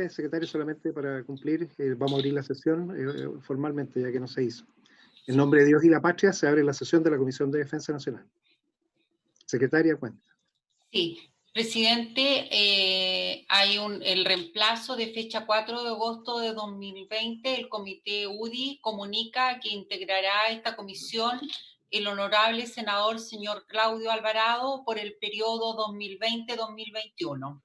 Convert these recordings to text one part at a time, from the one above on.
secretario, solamente para cumplir, vamos a abrir la sesión formalmente, ya que no se hizo. En nombre de Dios y la patria se abre la sesión de la Comisión de Defensa Nacional. Secretaria, cuenta. Sí, presidente, hay el reemplazo de fecha 4 de agosto de 2020. El comité UDI comunica que integrará esta comisión el honorable senador señor Claudio Alvarado por el periodo 2020-2021.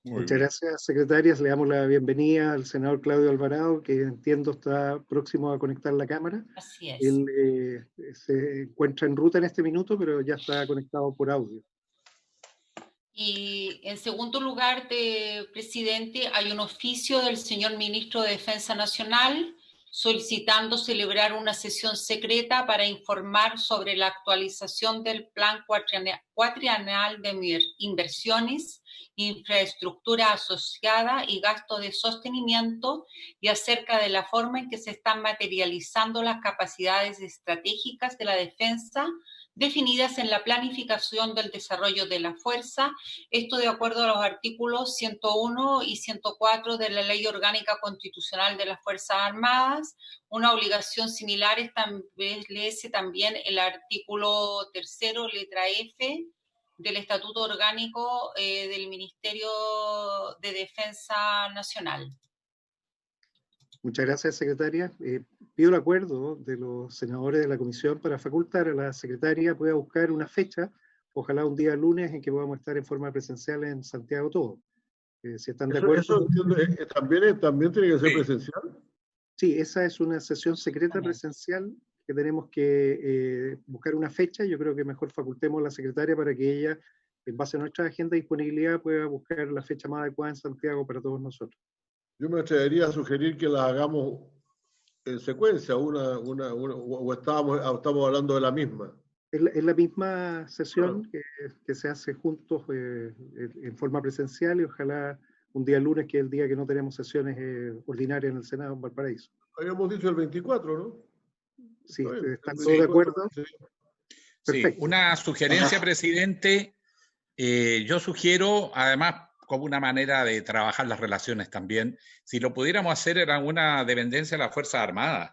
Muchas gracias, secretarias. Le damos la bienvenida al senador Claudio Alvarado, que entiendo está próximo a conectar la cámara. Así es. Él se encuentra en ruta en este minuto, pero ya está conectado por audio. Y en segundo lugar, presidente, hay un oficio del señor ministro de Defensa Nacional solicitando celebrar una sesión secreta para informar sobre la actualización del plan cuatrienal de inversiones, infraestructura asociada y gasto de sostenimiento, y acerca de la forma en que se están materializando las capacidades estratégicas de la defensa definidas en la planificación del desarrollo de la fuerza, esto de acuerdo a los artículos 101 y 104 de la Ley Orgánica Constitucional de las Fuerzas Armadas. Una obligación similar establece también el artículo 3, letra F, del Estatuto Orgánico del Ministerio de Defensa Nacional. Muchas gracias, secretaria. Pido el acuerdo de los senadores de la comisión para facultar a la secretaria pueda buscar una fecha, ojalá un día lunes, en que podamos estar en forma presencial en Santiago todos. Si están de acuerdo. Eso también tiene que ser presencial. Sí, esa es una sesión secreta presencial que tenemos que buscar una fecha. Yo creo que mejor facultemos a la secretaria para que ella, en base a nuestra agenda y disponibilidad, pueda buscar la fecha más adecuada en Santiago para todos nosotros. Yo me atrevería a sugerir que las hagamos en secuencia, o estamos hablando de la misma. Es la misma sesión que se hace juntos en forma presencial, y ojalá un día lunes, que es el día que no tenemos sesiones ordinarias en el Senado en Valparaíso. Habíamos dicho el 24, ¿no? Sí, ¿están todos de acuerdo? Sí, una sugerencia, presidente. Yo sugiero, además, como una manera de trabajar las relaciones también, si lo pudiéramos hacer en alguna dependencia de las Fuerzas Armadas.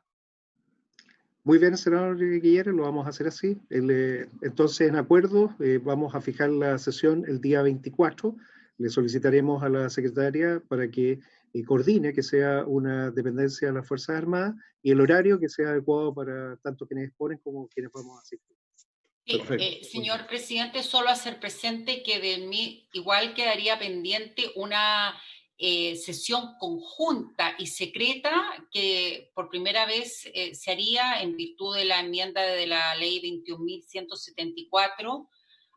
Muy bien, senador Guillermo, lo vamos a hacer así. Entonces, en acuerdo, vamos a fijar la sesión el día 24. Le solicitaremos a la secretaria para que coordine que sea una dependencia de las Fuerzas Armadas, y el horario que sea adecuado para tanto quienes exponen como quienes vamos a asistir. Sí, señor presidente, solo hacer presente que de mí igual quedaría pendiente una sesión conjunta y secreta que por primera vez se haría en virtud de la enmienda de la ley 21.174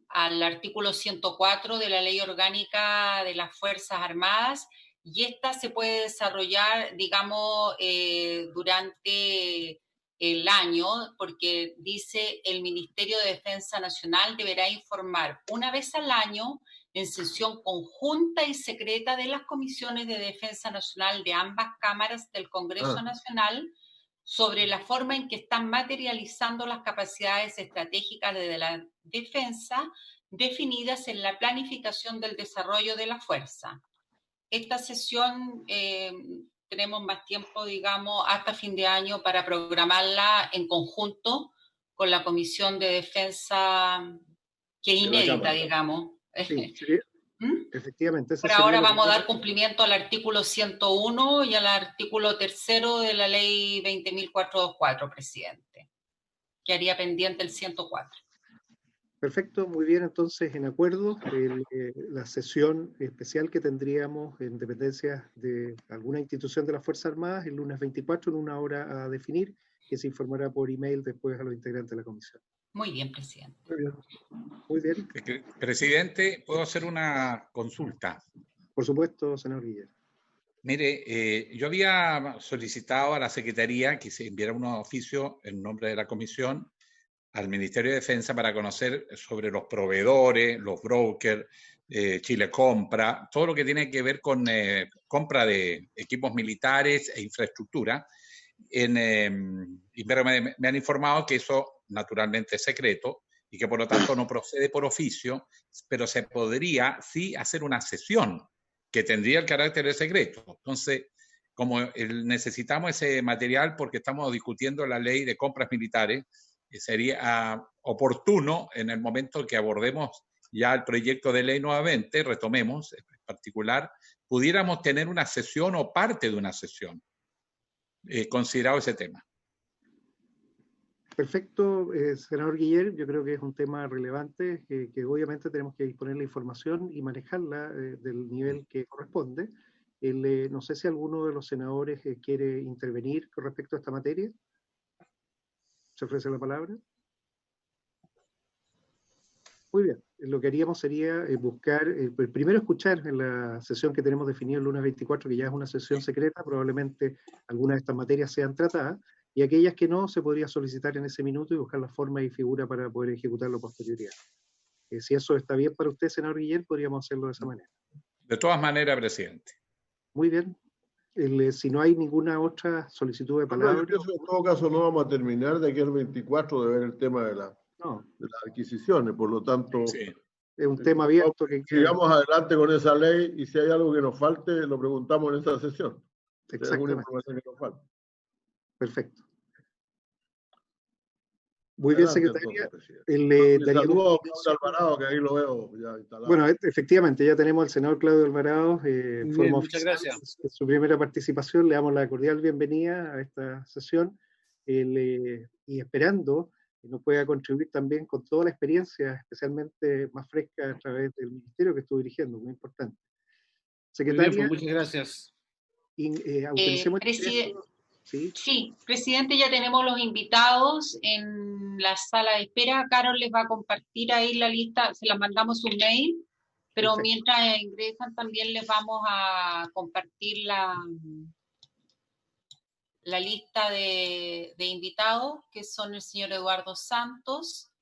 al artículo 104 de la Ley Orgánica de las Fuerzas Armadas, y esta se puede desarrollar, digamos, durante el año, porque dice: el Ministerio de Defensa Nacional deberá informar una vez al año en sesión conjunta y secreta de las comisiones de Defensa Nacional de ambas cámaras del Congreso Nacional sobre la forma en que están materializando las capacidades estratégicas de la defensa definidas en la planificación del desarrollo de la fuerza. Esta sesión tenemos más tiempo, digamos, hasta fin de año para programarla en conjunto con la Comisión de Defensa, que es inédita, digamos. Sí, efectivamente. Por ahora vamos a dar cumplimiento al artículo 101 y al artículo 3 de la ley 20.424, presidente. Quedaría pendiente el 104. Perfecto, muy bien. Entonces, en acuerdo, la sesión especial que tendríamos en dependencias de alguna institución de las Fuerzas Armadas el lunes 24 en una hora a definir, que se informará por email después a los integrantes de la comisión. Muy bien, presidente. Muy bien. Muy bien. Presidente, ¿puedo hacer una consulta? Por supuesto, senador Guillermo. Mire, yo había solicitado a la Secretaría que se enviara un oficio en nombre de la comisión al Ministerio de Defensa para conocer sobre los proveedores, los brokers, Chile Compra, todo lo que tiene que ver con compra de equipos militares e infraestructura. Pero me han informado que eso naturalmente es secreto y que por lo tanto no procede por oficio, pero se podría sí hacer una sesión que tendría el carácter de secreto. Entonces, como necesitamos ese material porque estamos discutiendo la ley de compras militares, sería oportuno en el momento que abordemos ya el proyecto de ley nuevamente, retomemos en particular, pudiéramos tener una sesión o parte de una sesión considerado ese tema. Perfecto, senador Guiller, yo creo que es un tema relevante, que obviamente tenemos que disponer la información y manejarla del nivel que corresponde. No sé si alguno de los senadores quiere intervenir con respecto a esta materia. ¿Se ofrece la palabra? Muy bien, lo que haríamos sería buscar, primero escuchar en la sesión que tenemos definida el lunes 24, que ya es una sesión secreta, probablemente algunas de estas materias sean tratadas, y aquellas que no, se podría solicitar en ese minuto y buscar la forma y figura para poder ejecutarlo posteriormente. Si eso está bien para usted, senador Guiller, podríamos hacerlo de esa manera. De todas maneras, presidente. Muy bien. Si no hay ninguna otra solicitud de palabra... Yo pienso que en todo caso no vamos a terminar de aquí al 24 de ver el tema de las adquisiciones, por lo tanto... Sí. Es un tema abierto que... Sigamos adelante con esa ley y si hay algo que nos falte, lo preguntamos en esa sesión. Si hay alguna información que nos falte. Perfecto. Muy bien, secretaria. Saludos a Claudio Alvarado, que ahí lo veo ya instalado. Bueno, efectivamente, ya tenemos al senador Claudio Alvarado. Muchas gracias. En su primera participación, le damos la cordial bienvenida a esta sesión y esperando que nos pueda contribuir también con toda la experiencia, especialmente más fresca a través del ministerio que estuvo dirigiendo, muy importante. Secretaria. Muy bien, pues, muchas gracias. Autorizemos Sí, presidente, ya tenemos los invitados en la sala de espera. Carol les va a compartir ahí la lista, se las mandamos un mail, pero perfecto. Mientras ingresan también les vamos a compartir la lista de invitados, que son el señor Eduardo Santos,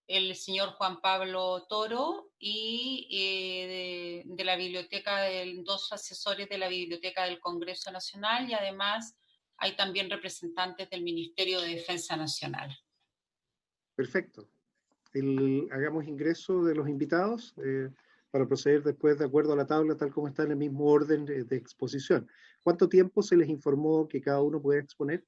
el señor Juan Pablo Toro y de la biblioteca, dos asesores de la Biblioteca del Congreso Nacional, y además hay también representantes del Ministerio de Defensa Nacional. Perfecto. Hagamos ingreso de los invitados para proceder después de acuerdo a la tabla, tal como está en el mismo orden de exposición. ¿Cuánto tiempo se les informó que cada uno puede exponer?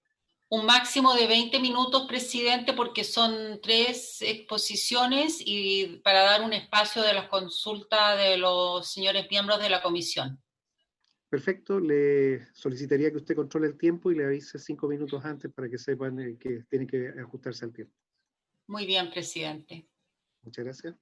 Un máximo de 20 minutos, presidente, porque son 3 exposiciones y para dar un espacio de las consultas de los señores miembros de la comisión. Perfecto, le solicitaría que usted controle el tiempo y le avise 5 minutos antes para que sepan que tienen que ajustarse al tiempo. Muy bien, presidente. Muchas gracias.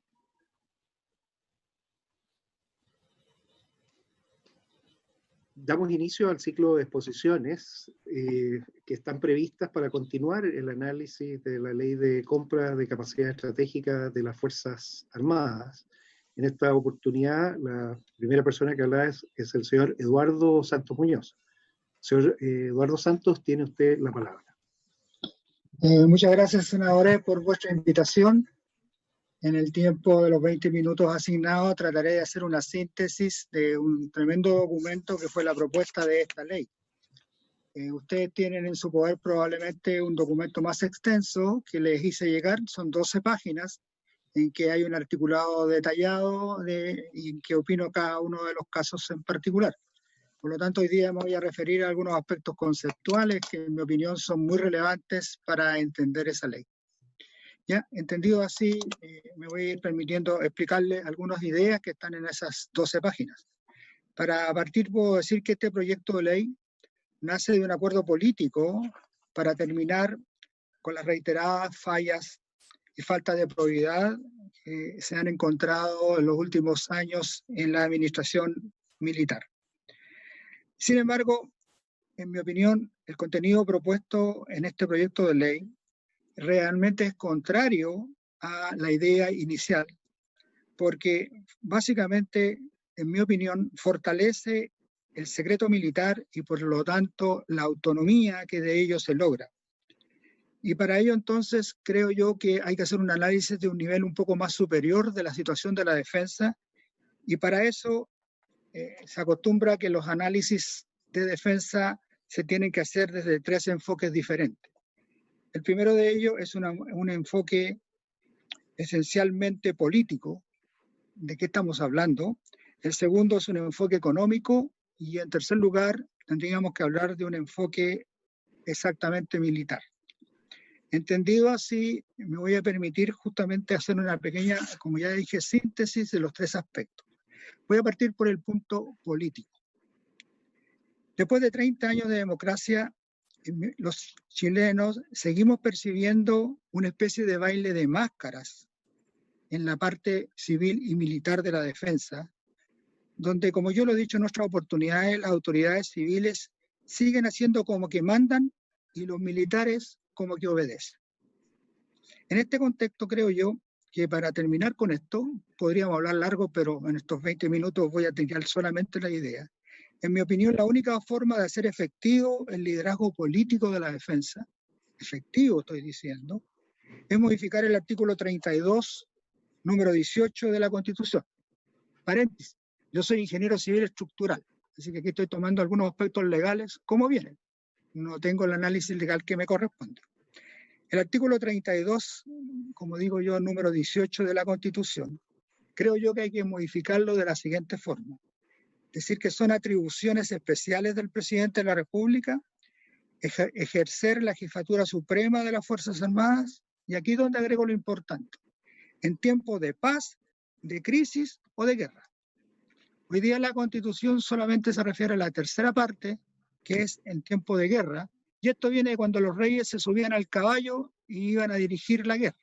Damos inicio al ciclo de exposiciones que están previstas para continuar el análisis de la ley de compra de capacidad estratégica de las Fuerzas Armadas. En esta oportunidad, la primera persona que habla es el señor Eduardo Santos Muñoz. Señor Eduardo Santos, tiene usted la palabra. Muchas gracias, senadores, por vuestra invitación. En el tiempo de los 20 minutos asignados, trataré de hacer una síntesis de un tremendo documento que fue la propuesta de esta ley. Ustedes tienen en su poder probablemente un documento más extenso que les hice llegar, son 12 páginas, en que hay un articulado detallado y en que opino cada uno de los casos en particular. Por lo tanto, hoy día me voy a referir a algunos aspectos conceptuales que, en mi opinión, son muy relevantes para entender esa ley. Ya, entendido así, me voy a ir permitiendo explicarles algunas ideas que están en esas 12 páginas. Para partir, puedo decir que este proyecto de ley nace de un acuerdo político para terminar con las reiteradas fallas y falta de probidad que se han encontrado en los últimos años en la administración militar. Sin embargo, en mi opinión, el contenido propuesto en este proyecto de ley realmente es contrario a la idea inicial, porque básicamente, en mi opinión, fortalece el secreto militar y por lo tanto la autonomía que de ello se logra. Y para ello entonces creo yo que hay que hacer un análisis de un nivel un poco más superior de la situación de la defensa, y para eso se acostumbra que los análisis de defensa se tienen que hacer desde 3 enfoques diferentes. El primero de ellos es un enfoque esencialmente político. ¿De qué estamos hablando? El segundo es un enfoque económico y en tercer lugar tendríamos que hablar de un enfoque exactamente militar. Entendido así, me voy a permitir justamente hacer una pequeña, como ya dije, síntesis de los tres aspectos. Voy a partir por el punto político. Después de 30 años de democracia, los chilenos seguimos percibiendo una especie de baile de máscaras en la parte civil y militar de la defensa, donde, como yo lo he dicho en nuestras oportunidades, las autoridades civiles siguen haciendo como que mandan y los militares como que obedecen. En este contexto creo yo que para terminar con esto, podríamos hablar largo, pero en estos 20 minutos voy a tirar solamente la idea. En mi opinión, la única forma de hacer efectivo el liderazgo político de la defensa, efectivo estoy diciendo, es modificar el artículo 32, número 18 de la Constitución. Paréntesis, yo soy ingeniero civil estructural, así que aquí estoy tomando algunos aspectos legales como vienen. No tengo el análisis legal que me corresponde. El artículo 32, como digo yo, número 18 de la Constitución, creo yo que hay que modificarlo de la siguiente forma. Decir que son atribuciones especiales del presidente de la República, ejercer la jefatura suprema de las Fuerzas Armadas, y aquí donde agrego lo importante, en tiempos de paz, de crisis o de guerra. Hoy día la Constitución solamente se refiere a la tercera parte, que es en tiempo de guerra, y esto viene de cuando los reyes se subían al caballo y iban a dirigir la guerra.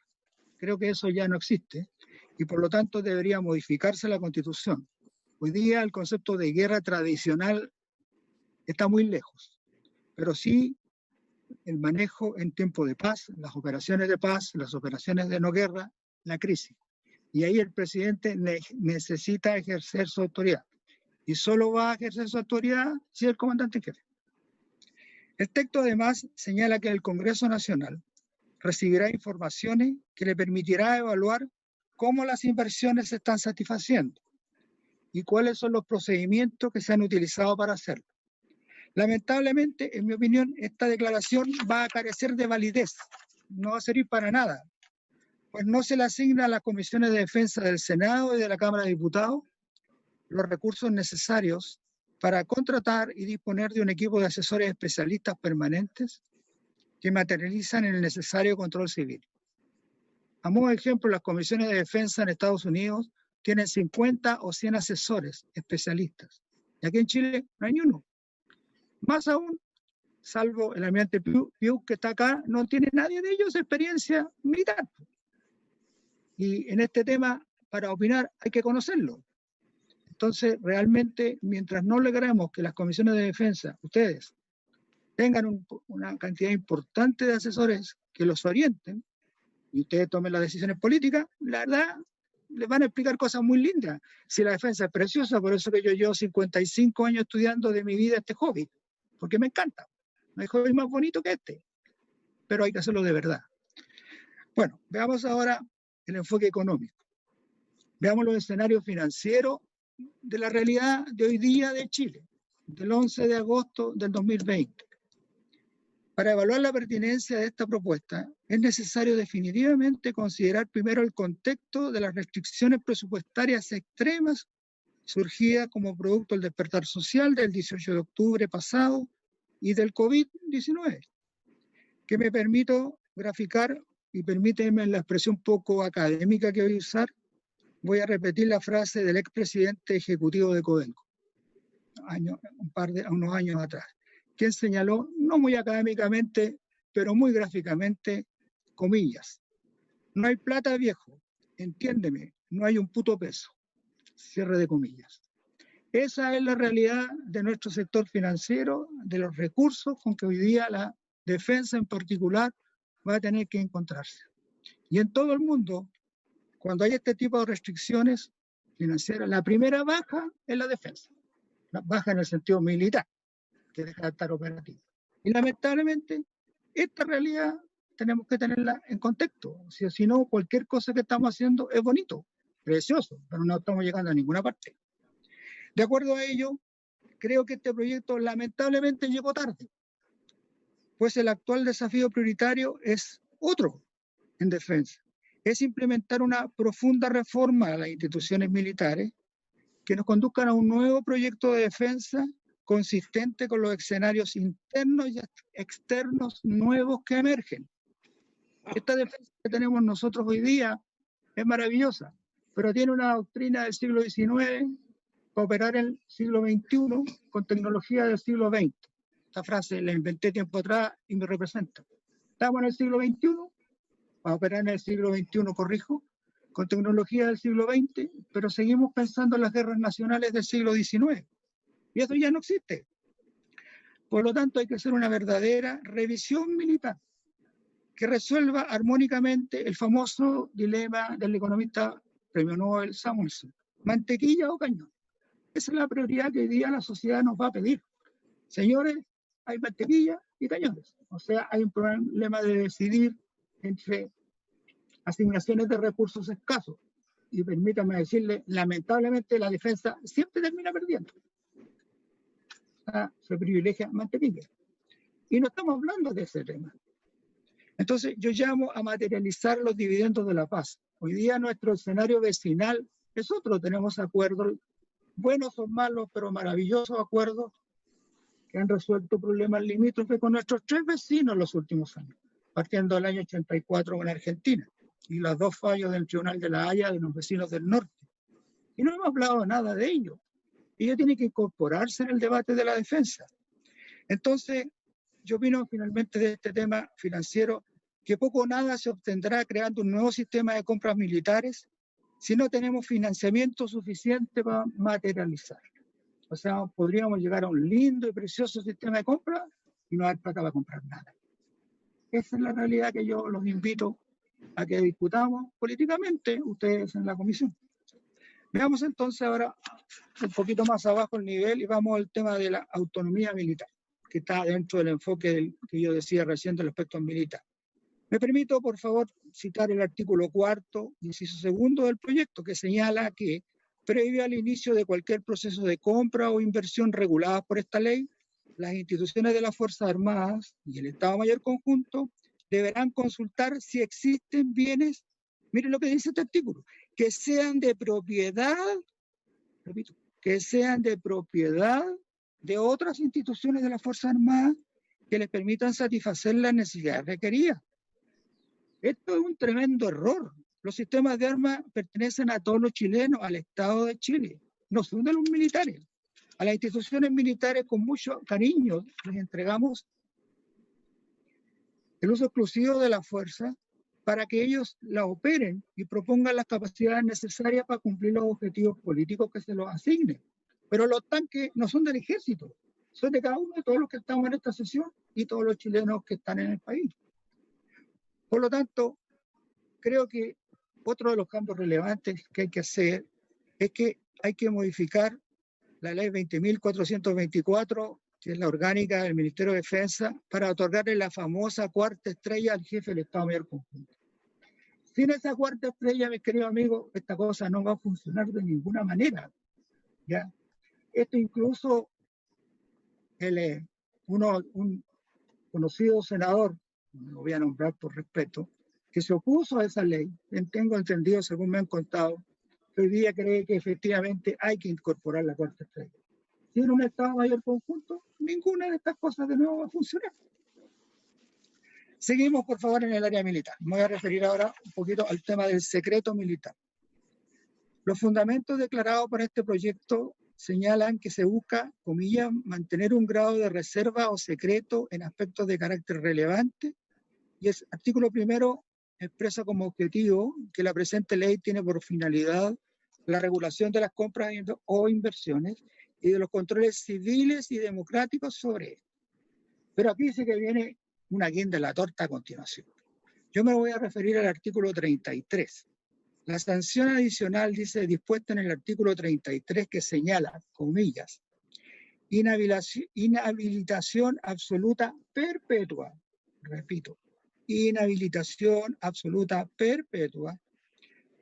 Creo que eso ya no existe, y por lo tanto debería modificarse la Constitución. Hoy día el concepto de guerra tradicional está muy lejos, pero sí el manejo en tiempo de paz, las operaciones de paz, las operaciones de no guerra, la crisis. Y ahí el presidente necesita ejercer su autoridad. Y solo va a ejercer su autoridad si es el comandante en jefe. El texto además señala que el Congreso Nacional recibirá informaciones que le permitirá evaluar cómo las inversiones se están satisfaciendo y cuáles son los procedimientos que se han utilizado para hacerlo. Lamentablemente, en mi opinión, esta declaración va a carecer de validez, no va a servir para nada, pues no se le asigna a las comisiones de defensa del Senado y de la Cámara de Diputados los recursos necesarios para contratar y disponer de un equipo de asesores especialistas permanentes que materializan en el necesario control civil. A modo de ejemplo, las comisiones de defensa en Estados Unidos tienen 50 o 100 asesores especialistas. Y aquí en Chile no hay ni uno. Más aún, salvo el almirante Piuk que está acá, no tiene nadie de ellos experiencia militar. Y en este tema, para opinar, hay que conocerlo. Entonces, realmente, mientras no logremos que las comisiones de defensa, ustedes, tengan una cantidad importante de asesores que los orienten, y ustedes tomen las decisiones políticas, la verdad, les van a explicar cosas muy lindas. Si la defensa es preciosa, por eso que yo llevo 55 años estudiando de mi vida este hobby, porque me encanta. No hay hobby más bonito que este, pero hay que hacerlo de verdad. Bueno, veamos ahora el enfoque económico. Veamos los escenarios financieros de la realidad de hoy día de Chile, del 11 de agosto del 2020. Para evaluar la pertinencia de esta propuesta, es necesario definitivamente considerar primero el contexto de las restricciones presupuestarias extremas surgidas como producto del despertar social del 18 de octubre pasado y del COVID-19, que me permito graficar, y permíteme la expresión poco académica que voy a usar, voy a repetir la frase del expresidente ejecutivo de Codelco, unos años atrás, quien señaló, no muy académicamente, pero muy gráficamente, comillas, no hay plata, viejo, entiéndeme, no hay un puto peso, cierre de comillas. Esa es la realidad de nuestro sector financiero, de los recursos con que hoy día la defensa en particular va a tener que encontrarse. Y en todo el mundo, cuando hay este tipo de restricciones financieras, la primera baja es la defensa, la baja en el sentido militar, que deja de estar operativo. Y lamentablemente, esta realidad tenemos que tenerla en contexto. Si no, cualquier cosa que estamos haciendo es bonito, precioso, pero no estamos llegando a ninguna parte. De acuerdo a ello, creo que este proyecto lamentablemente llegó tarde, pues el actual desafío prioritario es otro en defensa. Es implementar una profunda reforma a las instituciones militares que nos conduzcan a un nuevo proyecto de defensa consistente con los escenarios internos y externos nuevos que emergen. Esta defensa que tenemos nosotros hoy día es maravillosa, pero tiene una doctrina del siglo XIX para operar en el siglo XXI con tecnología del siglo XX. Esta frase la inventé tiempo atrás y me representa. Estamos en el siglo XXI, para operar en el siglo XXI, corrijo, con tecnología del siglo XX, pero seguimos pensando en las guerras nacionales del siglo XIX. Y eso ya no existe. Por lo tanto, hay que hacer una verdadera revisión militar que resuelva armónicamente el famoso dilema del economista premio Nobel Samuelson. ¿Mantequilla o cañón? Esa es la prioridad que hoy día la sociedad nos va a pedir. Señores, hay mantequilla y cañones. O sea, hay un problema de decidir entre asignaciones de recursos escasos. Y permítame decirle, lamentablemente la defensa siempre termina perdiendo. Se privilegia mantequilla. Y no estamos hablando de ese tema. Entonces, yo llamo a materializar los dividendos de la paz. Hoy día nuestro escenario vecinal es otro. Tenemos acuerdos, buenos o malos, pero maravillosos acuerdos que han resuelto problemas limítrofes con nuestros 3 vecinos en los últimos años, partiendo del año 84 con Argentina y los 2 fallos del Tribunal de la Haya de los vecinos del norte. Y no hemos hablado nada de ello. Ello tiene que incorporarse en el debate de la defensa. Entonces, yo opino finalmente de este tema financiero que poco o nada se obtendrá creando un nuevo sistema de compras militares si no tenemos financiamiento suficiente para materializar. O sea, podríamos llegar a un lindo y precioso sistema de compra y no haber plata para comprar nada. Esa es la realidad que yo los invito a que discutamos políticamente ustedes en la comisión. Veamos entonces ahora un poquito más abajo el nivel y vamos al tema de la autonomía militar, que está dentro del enfoque que yo decía recién del aspecto militar. Me permito, por favor, citar el artículo 4, inciso segundo del proyecto, que señala que, previo al inicio de cualquier proceso de compra o inversión regulada por esta ley, las instituciones de las Fuerzas Armadas y el Estado Mayor Conjunto deberán consultar si existen bienes, miren lo que dice este artículo, que sean de propiedad, repito, que sean de propiedad de otras instituciones de las Fuerzas Armadas que les permitan satisfacer las necesidades requeridas. Esto es un tremendo error. Los sistemas de armas pertenecen a todos los chilenos, al Estado de Chile, no son de los militares. A las instituciones militares con mucho cariño les entregamos el uso exclusivo de la fuerza para que ellos la operen y propongan las capacidades necesarias para cumplir los objetivos políticos que se los asignen. Pero los tanques no son del ejército, son de cada uno de todos los que estamos en esta sesión y todos los chilenos que están en el país. Por lo tanto, creo que otro de los cambios relevantes que hay que hacer es que hay que modificar la ley 20.424, que es la orgánica del Ministerio de Defensa, para otorgarle la famosa 4ª estrella al jefe del Estado Mayor Conjunto. Sin esa 4ª estrella, mis queridos amigos, esta cosa no va a funcionar de ninguna manera. ¿Ya? Esto incluso un conocido senador, no lo voy a nombrar por respeto, que se opuso a esa ley, tengo entendido, según me han contado, que hoy día cree que efectivamente hay que incorporar la 4ª estrella. Sin un Estado Mayor Conjunto, ninguna de estas cosas de nuevo va a funcionar. Seguimos, por favor, en el área militar. Me voy a referir ahora un poquito al tema del secreto militar. Los fundamentos declarados por este proyecto señalan que se busca, comillas, mantener un grado de reserva o secreto en aspectos de carácter relevante, y el artículo 1 expresa como objetivo que la presente ley tiene por finalidad la regulación de las compras o inversiones y de los controles civiles y democráticos sobre esto. Pero aquí dice que viene una guinda de la torta a continuación. Yo me voy a referir al artículo 33. La sanción adicional dice dispuesta en el artículo 33 que señala, comillas, inhabilitación absoluta perpetua, repito, inhabilitación absoluta perpetua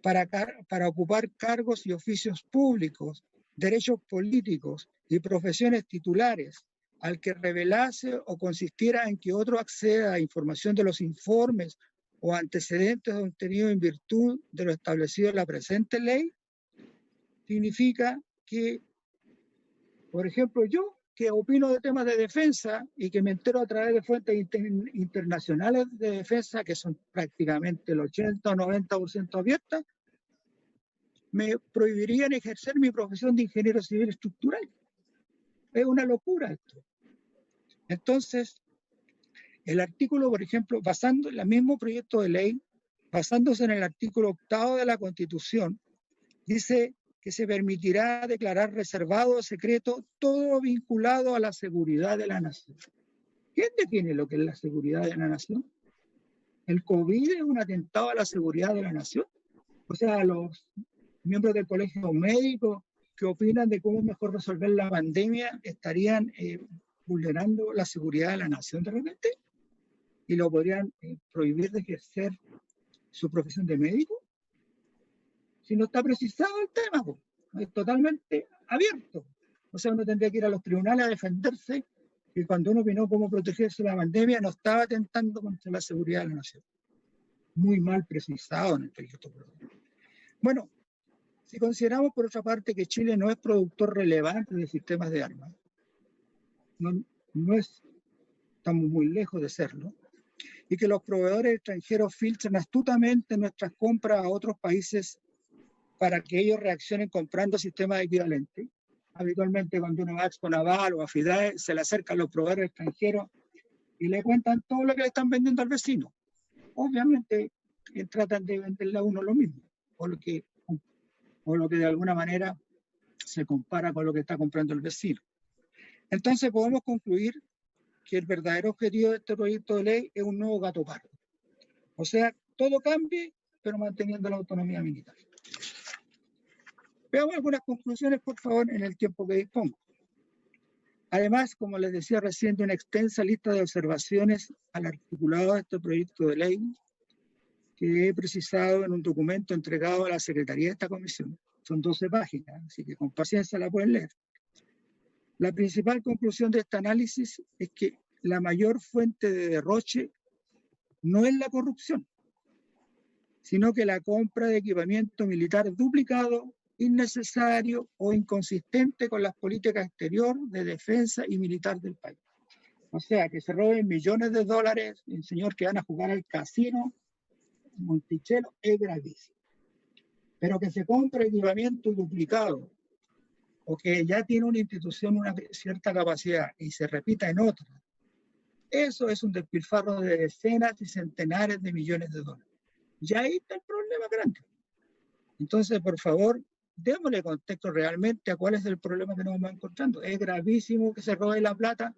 para ocupar cargos y oficios públicos, derechos políticos y profesiones titulares al que revelase o consistiera en que otro acceda a información de los informes o antecedentes obtenidos en virtud de lo establecido en la presente ley, significa que, por ejemplo, yo, que opino de temas de defensa y que me entero a través de fuentes internacionales de defensa, que son prácticamente el 80 o 90% abiertas, me prohibirían ejercer mi profesión de ingeniero civil estructural. Es una locura esto. Entonces, el artículo, por ejemplo, basando en el mismo proyecto de ley, basándose en el artículo 8 de la Constitución, dice que se permitirá declarar reservado o secreto todo vinculado a la seguridad de la nación. ¿Quién define lo que es la seguridad de la nación? ¿El COVID es un atentado a la seguridad de la nación? O sea, los miembros del colegio médico que opinan de cómo es mejor resolver la pandemia estarían vulnerando la seguridad de la nación de repente y lo podrían prohibir de ejercer su profesión de médico. Si no está precisado el tema, pues, es totalmente abierto. O sea, uno tendría que ir a los tribunales a defenderse que cuando uno opinó cómo protegerse de la pandemia no estaba atentando contra la seguridad de la nación. Muy mal precisado en el proyecto. Bueno, si consideramos por otra parte que Chile no es productor relevante de sistemas de armas, estamos muy lejos de serlo, y que los proveedores extranjeros filtran astutamente nuestras compras a otros países para que ellos reaccionen comprando sistemas equivalentes. Habitualmente cuando uno va a Expo Naval o a FIDAE, se le acercan los proveedores extranjeros y le cuentan todo lo que le están vendiendo al vecino. Obviamente tratan de venderle a uno lo mismo, o lo que de alguna manera se compara con lo que está comprando el vecino. Entonces podemos concluir que el verdadero objetivo de este proyecto de ley es un nuevo gato pardo. O sea, todo cambie, pero manteniendo la autonomía militar. Veamos algunas conclusiones, por favor, en el tiempo que dispongo. Además, como les decía recién, de una extensa lista de observaciones al articulado de este proyecto de ley, que he precisado en un documento entregado a la Secretaría de esta comisión. Son 12 páginas, así que con paciencia la pueden leer. La principal conclusión de este análisis es que la mayor fuente de derroche no es la corrupción, sino que la compra de equipamiento militar duplicado, innecesario o inconsistente con las políticas exterior, de defensa y militar del país. O sea, que se roben millones de dólares, el señor que van a jugar al casino, Monticello, es gravísimo. Pero que se compre equipamiento duplicado o que ya tiene una institución una cierta capacidad y se repita en otra, eso es un despilfarro de decenas y centenares de millones de dólares. Y ahí está el problema grande. Entonces, por favor, démosle contexto realmente a cuál es el problema que nos vamos encontrando. Es gravísimo que se robe la plata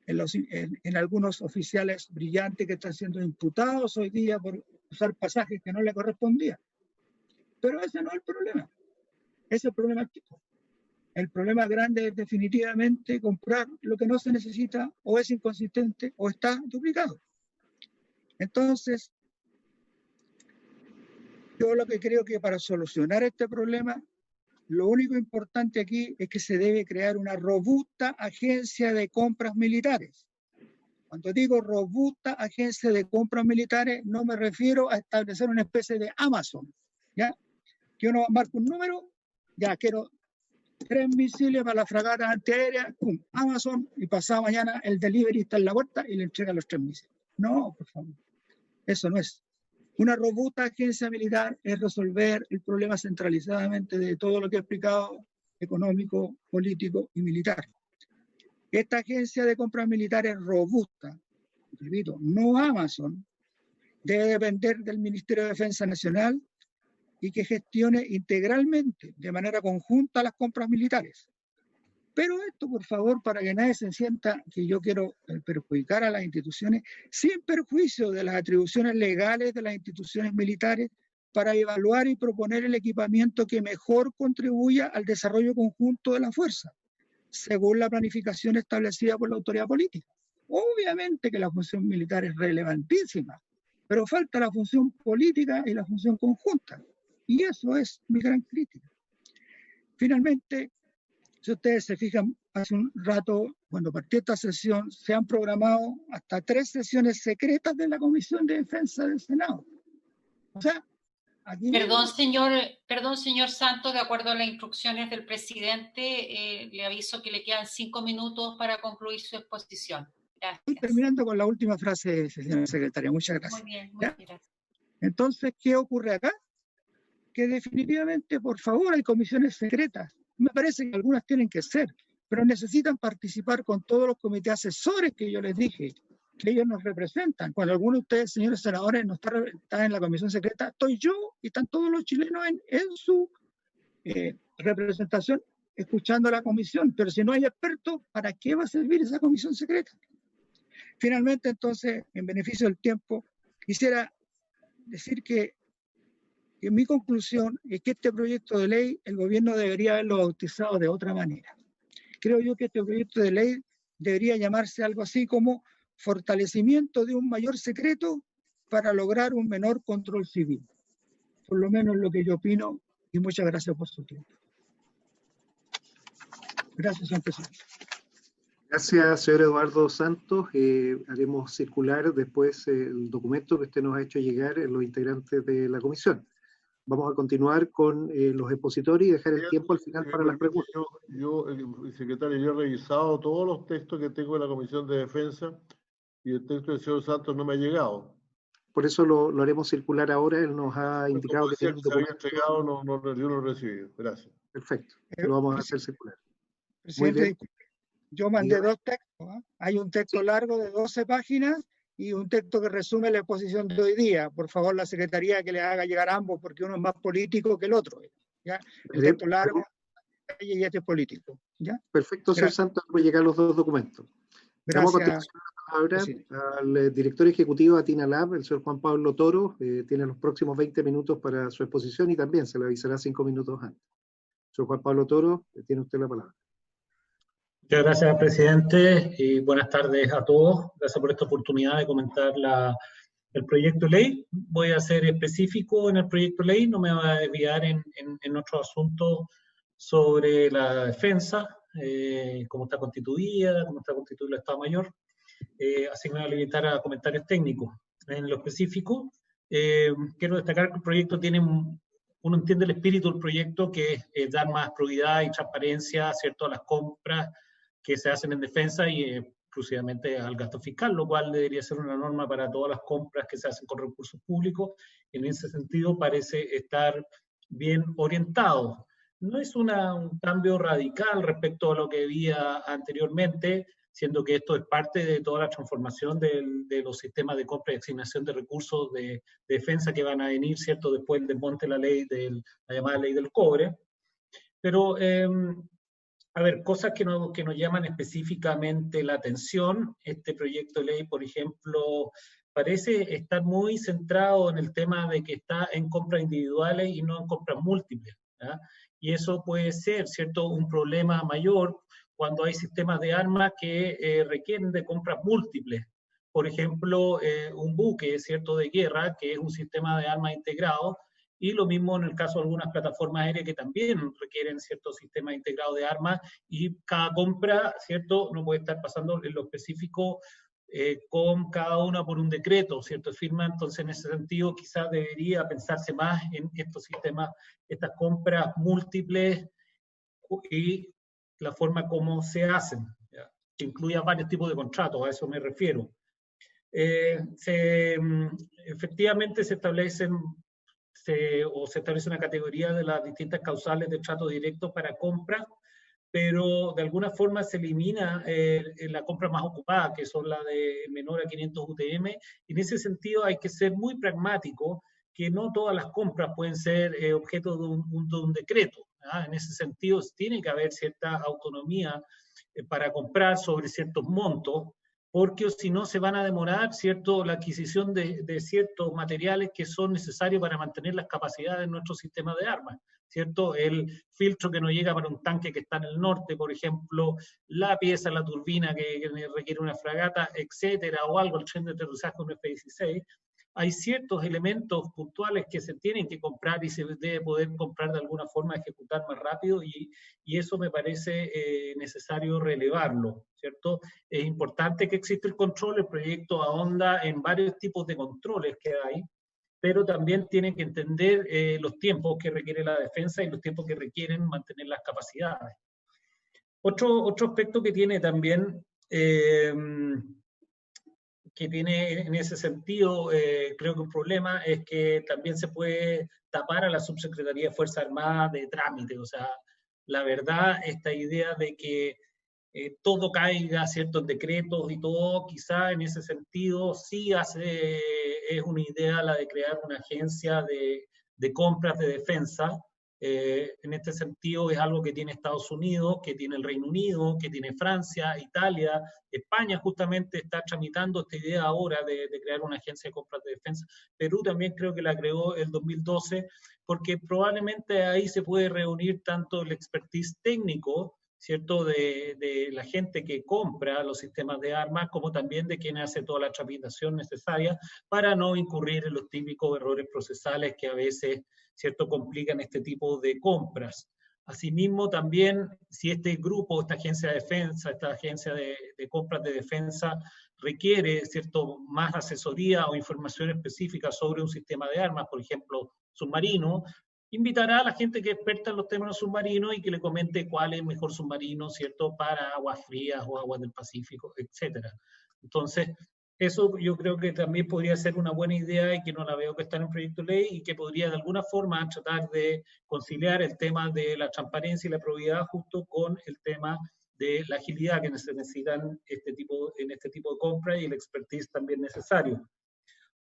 en algunos oficiales brillantes que están siendo imputados hoy día por usar pasajes que no le correspondían. Pero ese no es el problema. Ese es el problema chico. El problema grande es definitivamente comprar lo que no se necesita o es inconsistente o está duplicado. Entonces, yo lo que creo que para solucionar este problema, lo único importante aquí es que se debe crear una robusta agencia de compras militares. Cuando digo robusta agencia de compras militares, no me refiero a establecer una especie de Amazon, ¿ya? Que uno marca un número, ya quiero 3 misiles para la fragata antiaérea, ¡pum! Amazon, y pasado mañana el delivery está en la puerta y le entrega los 3 misiles. No, por favor, eso no es. Una robusta agencia militar es resolver el problema centralizadamente de todo lo que he explicado, económico, político y militar. Esta agencia de compras militares robusta, repito, no Amazon, debe depender del Ministerio de Defensa Nacional y que gestione integralmente, de manera conjunta, las compras militares. Pero esto, por favor, para que nadie se sienta que yo quiero perjudicar a las instituciones, sin perjuicio de las atribuciones legales de las instituciones militares, para evaluar y proponer el equipamiento que mejor contribuya al desarrollo conjunto de la fuerza, según la planificación establecida por la autoridad política. Obviamente que la función militar es relevantísima, pero falta la función política y la función conjunta. Y eso es mi gran crítica. Finalmente, si ustedes se fijan, hace un rato, cuando partió esta sesión, se han programado hasta 3 sesiones secretas de la Comisión de Defensa del Senado. O sea, Aquí Perdón, señor Santos, de acuerdo a las instrucciones del presidente, le aviso que le quedan 5 minutos para concluir su exposición. Gracias. Estoy terminando con la última frase, señora secretaria. Muchas gracias. Muy bien, gracias. Entonces, ¿qué ocurre acá? Que definitivamente, por favor, hay comisiones secretas. Me parece que algunas tienen que ser, pero necesitan participar con todos los comités asesores que yo les dije, que ellos nos representan. Cuando alguno de ustedes, señores senadores, no está en la comisión secreta, estoy yo y están todos los chilenos en su representación escuchando a la comisión. Pero si no hay expertos, ¿para qué va a servir esa comisión secreta? Finalmente, entonces, en beneficio del tiempo, quisiera decir que mi conclusión es que este proyecto de ley, el gobierno debería haberlo bautizado de otra manera. Creo yo que este proyecto de ley debería llamarse algo así como fortalecimiento de un mayor secreto para lograr un menor control civil. Por lo menos lo que yo opino, y muchas gracias por su tiempo. Gracias, señor presidente. Gracias, señor Eduardo Santos. Haremos circular después el documento que usted nos ha hecho llegar a los integrantes de la comisión. Vamos a continuar con los expositores y dejar el tiempo al final para las preguntas. Secretario, yo he revisado todos los textos que tengo en la Comisión de Defensa y el texto del señor Santos no me ha llegado. Por eso lo haremos circular ahora. Él nos ha indicado que tiene un documento. Entregado, yo no lo he recibido. Gracias. Perfecto. Lo vamos a hacer circular. Presidente, yo mandé 2 textos. Hay un texto largo de 12 páginas y un texto que resume la exposición de hoy día. Por favor, la Secretaría que le haga llegar ambos, porque uno es más político que el otro. ¿Ya? El texto largo y este es político. ¿Ya? Perfecto, señor Santos, voy a llegar los 2 documentos. Vamos a continuar la palabra al director ejecutivo de Atina Lab, el señor Juan Pablo Toro. Tiene los próximos 20 minutos para su exposición y también se le avisará 5 minutos antes. Señor Juan Pablo Toro, tiene usted la palabra. Muchas gracias, presidente, y buenas tardes a todos. Gracias por esta oportunidad de comentar el proyecto de ley. Voy a ser específico en el proyecto de ley, no me voy a desviar en otro asunto sobre la defensa, cómo está constituido el Estado Mayor, así que me voy a limitar a comentarios técnicos. En lo específico, quiero destacar que el proyecto tiene uno entiende el espíritu del proyecto, que es dar más probidad y transparencia, ¿cierto?, a las compras que se hacen en defensa y exclusivamente al gasto fiscal, lo cual debería ser una norma para todas las compras que se hacen con recursos públicos. En ese sentido parece estar bien orientado. No es un cambio radical respecto a lo que había anteriormente, siendo que esto es parte de toda la transformación de los sistemas de compra y asignación de recursos de defensa que van a venir, ¿cierto?, después del desmonte de la ley, la llamada ley del cobre. Pero, a ver, cosas que nos llaman específicamente la atención. Este proyecto de ley, por ejemplo, parece estar muy centrado en el tema de que está en compras individuales y no en compras múltiples, ¿ya? Y eso puede ser, ¿cierto?, un problema mayor cuando hay sistemas de armas que requieren de compras múltiples. Por ejemplo, un buque, ¿cierto?, de guerra, que es un sistema de armas integrado, y lo mismo en el caso de algunas plataformas aéreas que también requieren ciertos sistemas integrados de armas, y cada compra, ¿cierto?, no puede estar pasando en lo específico con cada una por un decreto, ¿cierto?, firma. Entonces, en ese sentido, quizás debería pensarse más en estos sistemas, estas compras múltiples y la forma como se hacen, ¿ya?, que incluya varios tipos de contratos, a eso me refiero. Efectivamente se establece una categoría de las distintas causales de trato directo para compra, pero de alguna forma se elimina la compra más ocupada, que son las de menor a 500 UTM, y en ese sentido hay que ser muy pragmático, que no todas las compras pueden ser objeto de un decreto, ¿ah? En ese sentido tiene que haber cierta autonomía para comprar sobre ciertos montos, porque si no se van a demorar, ¿cierto?, la adquisición de ciertos materiales que son necesarios para mantener las capacidades de nuestro sistema de armas, ¿cierto? El filtro que nos llega para un tanque que está en el norte, por ejemplo, la pieza, la turbina que requiere una fragata, etcétera, o algo, el tren de aterrizaje con F-16. Hay ciertos elementos puntuales que se tienen que comprar y se debe poder comprar de alguna forma, ejecutar más rápido, y eso me parece necesario relevarlo, ¿cierto? Es importante que exista el control. El proyecto ahonda en varios tipos de controles que hay, pero también tienen que entender los tiempos que requiere la defensa y los tiempos que requieren mantener las capacidades. Otro aspecto que tiene también, que tiene en ese sentido, creo que un problema, es que también se puede tapar a la Subsecretaría de Fuerzas Armadas de trámite. O sea, la verdad, esta idea de que todo caiga, ciertos decretos y todo, quizá en ese sentido sí es una idea la de crear una agencia de compras de defensa. En este sentido es algo que tiene Estados Unidos, que tiene el Reino Unido, que tiene Francia, Italia, España justamente está tramitando esta idea ahora de crear una agencia de compras de defensa. Perú también creo que la creó el 2012, porque probablemente ahí se puede reunir tanto el expertise técnico, ¿cierto?, de la gente que compra los sistemas de armas, como también de quien hace toda la tramitación necesaria para no incurrir en los típicos errores procesales que a veces, ¿cierto?, complican este tipo de compras. Asimismo, también, si este grupo, esta agencia de defensa, esta agencia de compras de defensa requiere, ¿cierto?, más asesoría o información específica sobre un sistema de armas, por ejemplo, submarino, invitará a la gente que es experta en los temas submarinos y que le comente cuál es el mejor submarino, ¿cierto?, para aguas frías o aguas del Pacífico, etc. Entonces, eso yo creo que también podría ser una buena idea y que no la veo que está en el proyecto de ley y que podría de alguna forma tratar de conciliar el tema de la transparencia y la probidad justo con el tema de la agilidad que se necesitan en este tipo de compras y el expertise también necesario.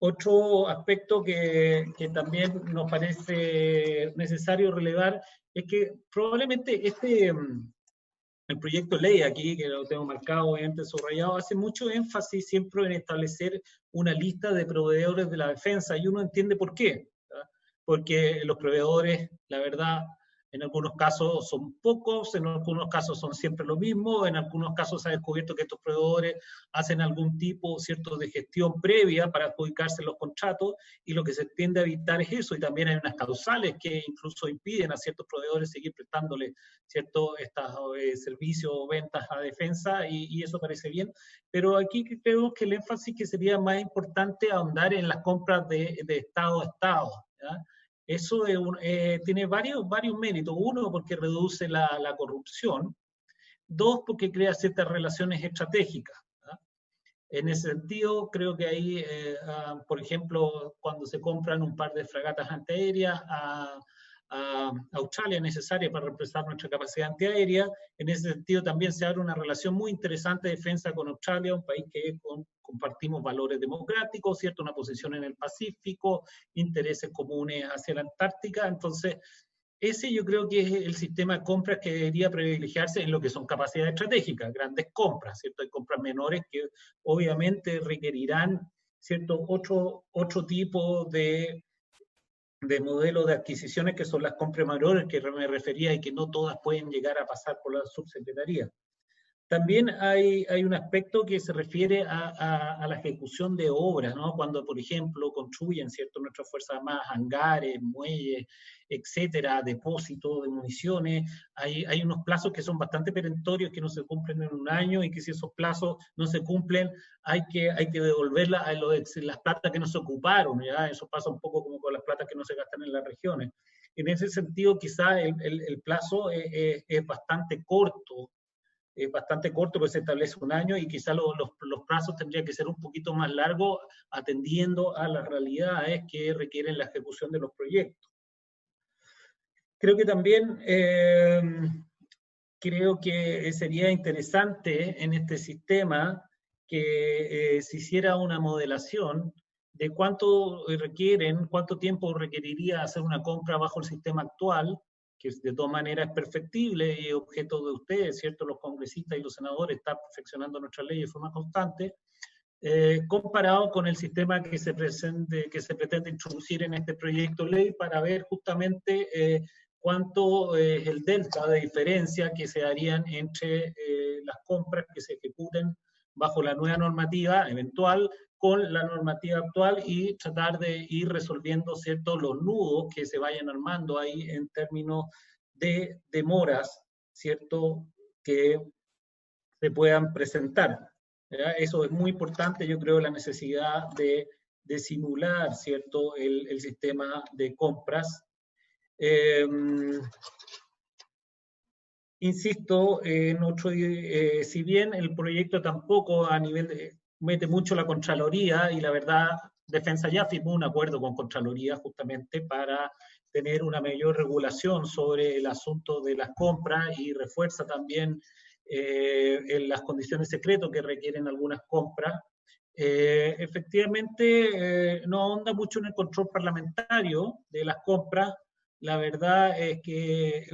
Otro aspecto que también nos parece necesario relevar es que probablemente el proyecto de ley aquí, que lo tengo marcado, obviamente subrayado, hace mucho énfasis siempre en establecer una lista de proveedores de la defensa, y uno entiende por qué, ¿verdad? Porque los proveedores, la verdad, en algunos casos son pocos, en algunos casos son siempre lo mismo, en algunos casos se ha descubierto que estos proveedores hacen algún tipo, ¿cierto?, de gestión previa para adjudicarse los contratos, y lo que se tiende a evitar es eso, y también hay unas causales que incluso impiden a ciertos proveedores seguir prestándole, ¿cierto?, estos servicios o ventas a defensa, y eso parece bien, pero aquí creo que el énfasis que sería más importante ahondar en las compras de Estado a Estado, ¿ya? Eso tiene varios méritos. Uno, porque reduce la corrupción. Dos, porque crea ciertas relaciones estratégicas, ¿verdad? En ese sentido, creo que ahí, por ejemplo, cuando se compran un par de fragatas antiaéreas a Australia necesaria para reemplazar nuestra capacidad antiaérea, en ese sentido también se abre una relación muy interesante de defensa con Australia, un país que compartimos valores democráticos, ¿cierto?, una posición en el Pacífico, intereses comunes hacia la Antártica. Entonces, ese yo creo que es el sistema de compras que debería privilegiarse en lo que son capacidades estratégicas, grandes compras, ¿cierto? Hay compras menores que obviamente requerirán, ¿cierto?, otro tipo de modelo de adquisiciones, que son las compras mayores que me refería, y que no todas pueden llegar a pasar por la subsecretaría. También hay un aspecto que se refiere a la ejecución de obras, ¿no? Cuando, por ejemplo, construyen, ¿cierto?, nuestras Fuerzas Armadas, hangares, muelles, etcétera, depósitos de municiones, hay unos plazos que son bastante perentorios, que no se cumplen en un año, y que si esos plazos no se cumplen, hay que devolverlas a las platas que no se ocuparon, ¿ya? Eso pasa un poco como con las platas que no se gastan en las regiones. En ese sentido, quizá el plazo es bastante corto, pues se establece un año, y quizá los plazos tendrían que ser un poquito más largos, atendiendo a las realidades que requieren la ejecución de los proyectos. Creo que también sería interesante en este sistema que se hiciera una modelación de cuánto tiempo requeriría hacer una compra bajo el sistema actual, que de todas maneras es perfectible y objeto de ustedes, ¿cierto?, los congresistas y los senadores, están perfeccionando nuestras leyes de forma constante, comparado con el sistema que se pretende introducir en este proyecto de ley, para ver justamente cuánto es el delta de diferencia que se harían entre las compras que se ejecuten bajo la nueva normativa eventual con la normativa actual, y tratar de ir resolviendo, ¿cierto?, los nudos que se vayan armando ahí en términos de demoras, ¿cierto?, que se puedan presentar, ¿verdad? Eso es muy importante, yo creo, la necesidad de de simular, ¿cierto?, el sistema de compras. Insisto, si bien el proyecto tampoco a nivel mete mucho la Contraloría, y la verdad, Defensa ya firmó un acuerdo con Contraloría justamente para tener una mayor regulación sobre el asunto de las compras y refuerza también en las condiciones secretas que requieren algunas compras. Efectivamente, no ahonda mucho en el control parlamentario de las compras. La verdad es que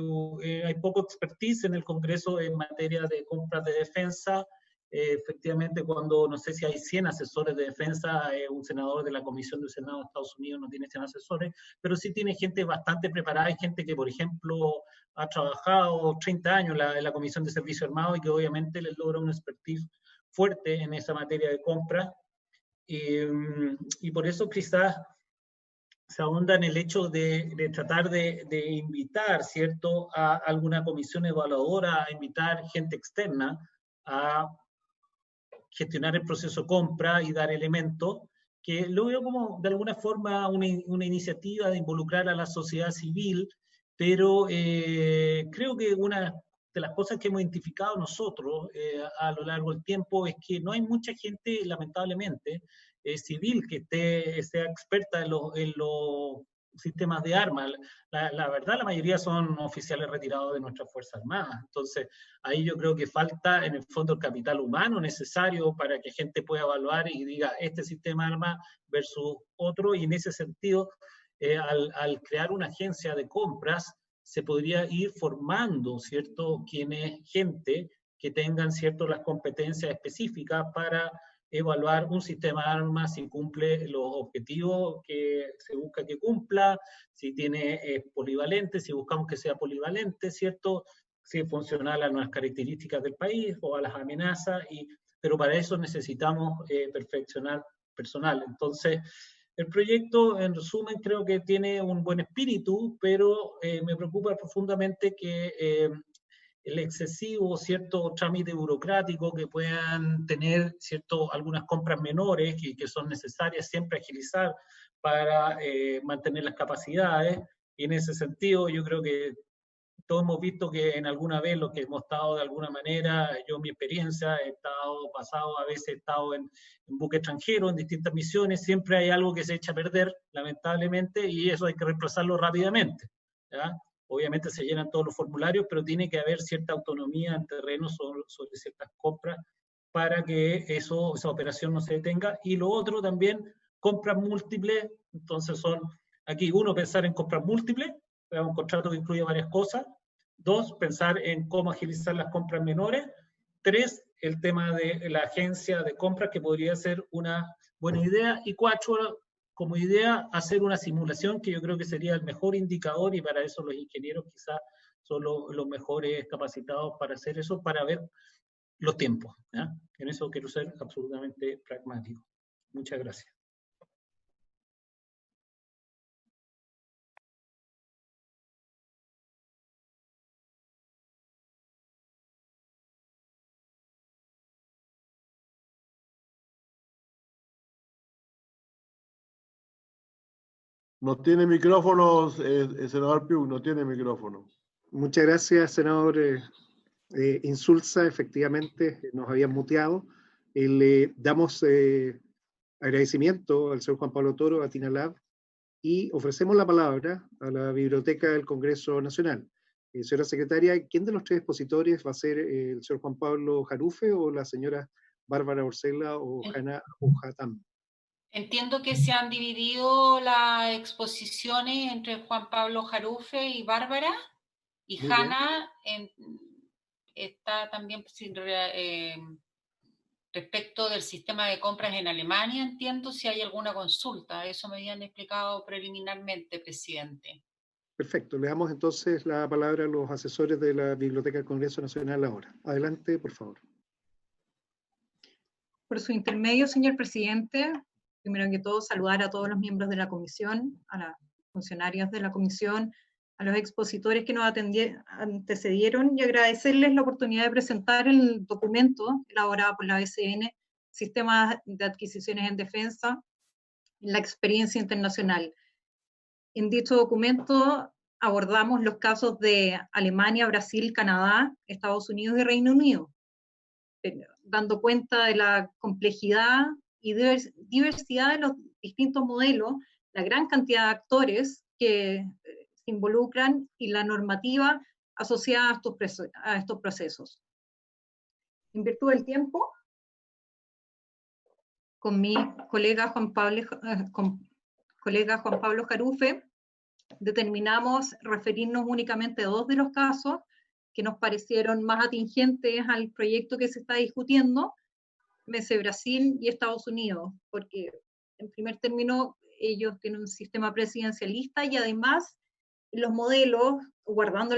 hay poco expertise en el Congreso en materia de compras de defensa. Efectivamente, cuando no sé si hay 100 asesores de defensa, un senador de la Comisión del Senado de Estados Unidos no tiene 100 asesores, pero sí tiene gente bastante preparada. Hay gente que, por ejemplo, ha trabajado 30 años en la Comisión de Servicio Armado y que obviamente les logra un expertise fuerte en esa materia de compra. Y por eso quizás se ahonda en el hecho de tratar de invitar, ¿cierto?, a alguna comisión evaluadora, a invitar gente externa a gestionar el proceso de compra y dar elementos, que lo veo como de alguna forma una iniciativa de involucrar a la sociedad civil, pero creo que una de las cosas que hemos identificado nosotros a lo largo del tiempo es que no hay mucha gente, lamentablemente, civil que sea experta en los sistemas de armas. La verdad, la mayoría son oficiales retirados de nuestras Fuerzas Armadas. Entonces, ahí yo creo que falta, en el fondo, el capital humano necesario para que gente pueda evaluar y diga, este sistema de armas versus otro, y en ese sentido, al crear una agencia de compras, se podría ir formando, ¿cierto?, gente que tengan, ¿cierto?, las competencias específicas para evaluar un sistema de armas si cumple los objetivos que se busca que cumpla, si tiene polivalente, si buscamos que sea polivalente, ¿cierto?, si es funcional a las características del país o a las amenazas, pero para eso necesitamos perfeccionar personal. Entonces, el proyecto, en resumen, creo que tiene un buen espíritu, pero me preocupa profundamente que el excesivo, ¿cierto?, trámite burocrático que puedan tener, ¿cierto?, algunas compras menores que son necesarias siempre agilizar para mantener las capacidades. Y en ese sentido, yo creo que todos hemos visto que en alguna vez los que hemos estado de alguna manera, yo en mi experiencia he estado pasado, a veces he estado en buque extranjero, en distintas misiones, siempre hay algo que se echa a perder, lamentablemente, y eso hay que reemplazarlo rápidamente, ¿ya? Obviamente se llenan todos los formularios, pero tiene que haber cierta autonomía en terreno sobre ciertas compras para que esa operación no se detenga. Y lo otro también, compras múltiples. Entonces aquí uno, pensar en compras múltiples, un contrato que incluye varias cosas. 2, pensar en cómo agilizar las compras menores. 3, el tema de la agencia de compras, que podría ser una buena idea. Y 4, como idea, hacer una simulación, que yo creo que sería el mejor indicador, y para eso los ingenieros quizás son los mejores capacitados para hacer eso, para ver los tiempos, ¿ya? En eso quiero ser absolutamente pragmático. Muchas gracias. No tiene micrófono, senador Piu, no tiene micrófono. Muchas gracias, senador Insulza. Efectivamente, nos habían muteado. Le damos agradecimiento al señor Juan Pablo Toro, a TINALAB, y ofrecemos la palabra a la Biblioteca del Congreso Nacional. Señora secretaria, ¿quién de los 3 expositores va a ser el señor Juan Pablo Jarufe o la señora Bárbara Orcela o Hanna Ujatam? Entiendo que se han dividido las exposiciones entre Juan Pablo Jarufe y Bárbara, y Hanna está también respecto del sistema de compras en Alemania. Entiendo si hay alguna consulta. Eso me habían explicado preliminarmente, presidente. Perfecto. Le damos entonces la palabra a los asesores de la Biblioteca del Congreso Nacional ahora. Adelante, por favor. Por su intermedio, señor presidente, primero que todo, saludar a todos los miembros de la comisión, a los funcionarios de la comisión, a los expositores que nos antecedieron, y agradecerles la oportunidad de presentar el documento elaborado por la BCN, Sistemas de Adquisiciones en Defensa, la experiencia internacional. En dicho documento abordamos los casos de Alemania, Brasil, Canadá, Estados Unidos y Reino Unido, dando cuenta de la complejidad y diversidad de los distintos modelos, la gran cantidad de actores que se involucran y la normativa asociada a estos procesos. En virtud del tiempo, con mi colega Juan Pablo Jarufe, determinamos referirnos únicamente a 2 de los casos que nos parecieron más atingentes al proyecto que se está discutiendo, MESE Brasil y Estados Unidos, porque en primer término ellos tienen un sistema presidencialista y además los modelos, guardando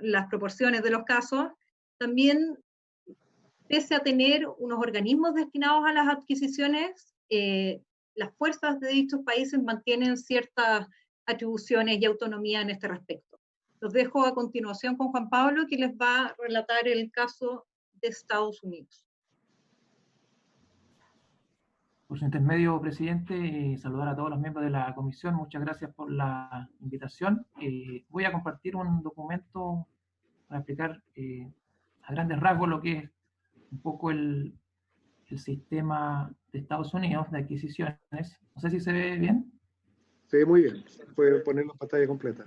las proporciones de los casos, también, pese a tener unos organismos destinados a las adquisiciones, las fuerzas de dichos países mantienen ciertas atribuciones y autonomía en este respecto. Los dejo a continuación con Juan Pablo, que les va a relatar el caso de Estados Unidos. Por su intermedio, presidente, saludar a todos los miembros de la comisión. Muchas gracias por la invitación. Voy a compartir un documento para explicar a grandes rasgos lo que es un poco el sistema de Estados Unidos de adquisiciones. No sé si se ve bien. Se ve muy bien. Puede ponerlo en pantalla completa.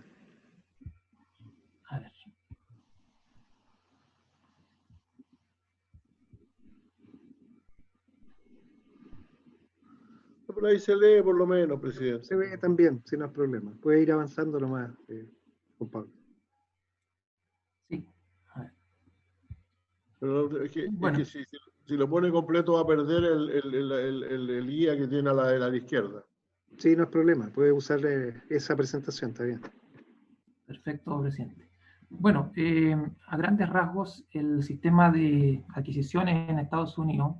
A ver. Por ahí se lee por lo menos, presidente. Se ve también, sin más problema. Puede ir avanzando nomás, Juan Pablo. Sí. A ver. Pero es que, Bueno. es que si lo pone completo va a perder el guía que tiene a la izquierda. Sí, no es problema. Puede usar esa presentación, está bien. Perfecto, presidente. Bueno, a grandes rasgos, el sistema de adquisiciones en Estados Unidos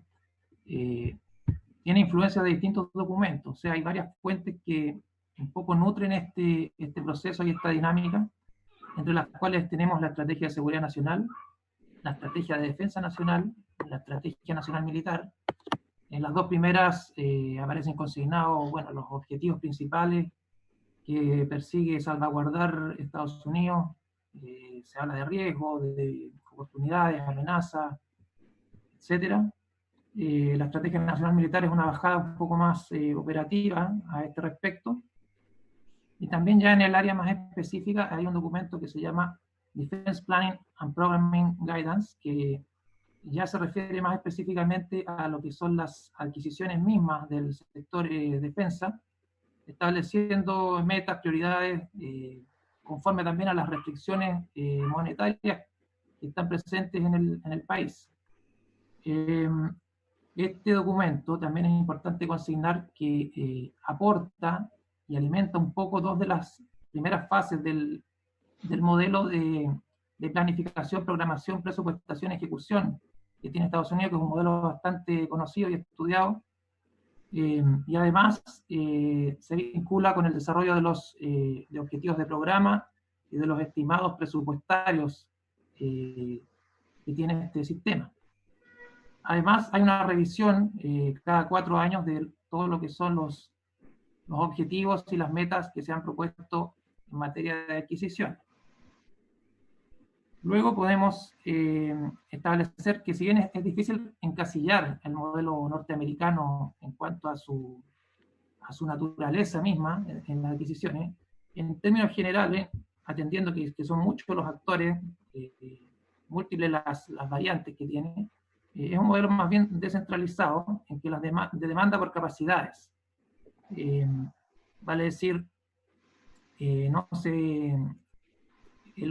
tiene influencia de distintos documentos. O sea, hay varias fuentes que un poco nutren este proceso y esta dinámica, entre las cuales tenemos la Estrategia de Seguridad Nacional, la Estrategia de Defensa Nacional, la Estrategia Nacional Militar. En las 2 primeras aparecen consignados, bueno, los objetivos principales que persigue salvaguardar Estados Unidos. Se habla de riesgo, de oportunidades, amenazas, etc. La Estrategia Nacional Militar es una bajada un poco más operativa a este respecto. Y también ya en el área más específica hay un documento que se llama Defense Planning and Programming Guidance, que ya se refiere más específicamente a lo que son las adquisiciones mismas del sector defensa, estableciendo metas, prioridades, conforme también a las restricciones monetarias que están presentes en el país. Este documento también es importante consignar que aporta y alimenta un poco 2 de las primeras fases del modelo de planificación, programación, presupuestación y ejecución que tiene Estados Unidos, que es un modelo bastante conocido y estudiado, y además se vincula con el desarrollo de objetivos de programa y de los estimados presupuestarios que tiene este sistema. Además, hay una revisión cada 4 años de todo lo que son los objetivos y las metas que se han propuesto en materia de adquisición. Luego podemos establecer que si bien es difícil encasillar el modelo norteamericano en cuanto a su naturaleza misma en las adquisiciones, en términos generales, atendiendo que son muchos los actores, múltiples las variantes que tiene, es un modelo más bien descentralizado, en que de demanda por capacidades. Vale decir, el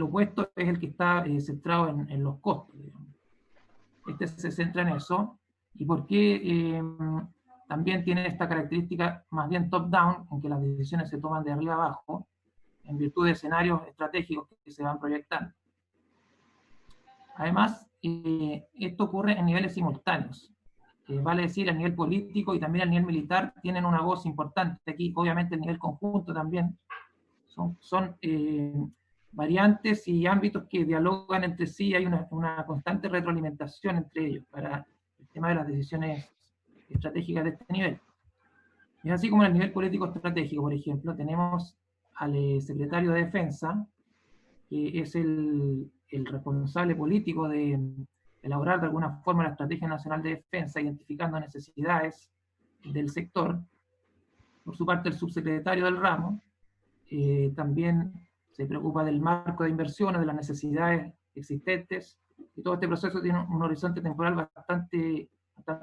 opuesto es el que está centrado en los costos, digamos. Este se centra en eso, y porque también tiene esta característica más bien top-down, en que las decisiones se toman de arriba abajo, en virtud de escenarios estratégicos que se van proyectando. Además, esto ocurre en niveles simultáneos. Vale decir, a nivel político y también a nivel militar tienen una voz importante aquí. Obviamente, a nivel conjunto también son variantes y ámbitos que dialogan entre sí. Hay una constante retroalimentación entre ellos para el tema de las decisiones estratégicas de este nivel. Es así como en el nivel político estratégico, por ejemplo, tenemos al secretario de Defensa, que es el responsable político de elaborar de alguna forma la Estrategia Nacional de Defensa, identificando necesidades del sector. Por su parte, el subsecretario del ramo también se preocupa del marco de inversiones, de las necesidades existentes, y todo este proceso tiene un horizonte temporal bastante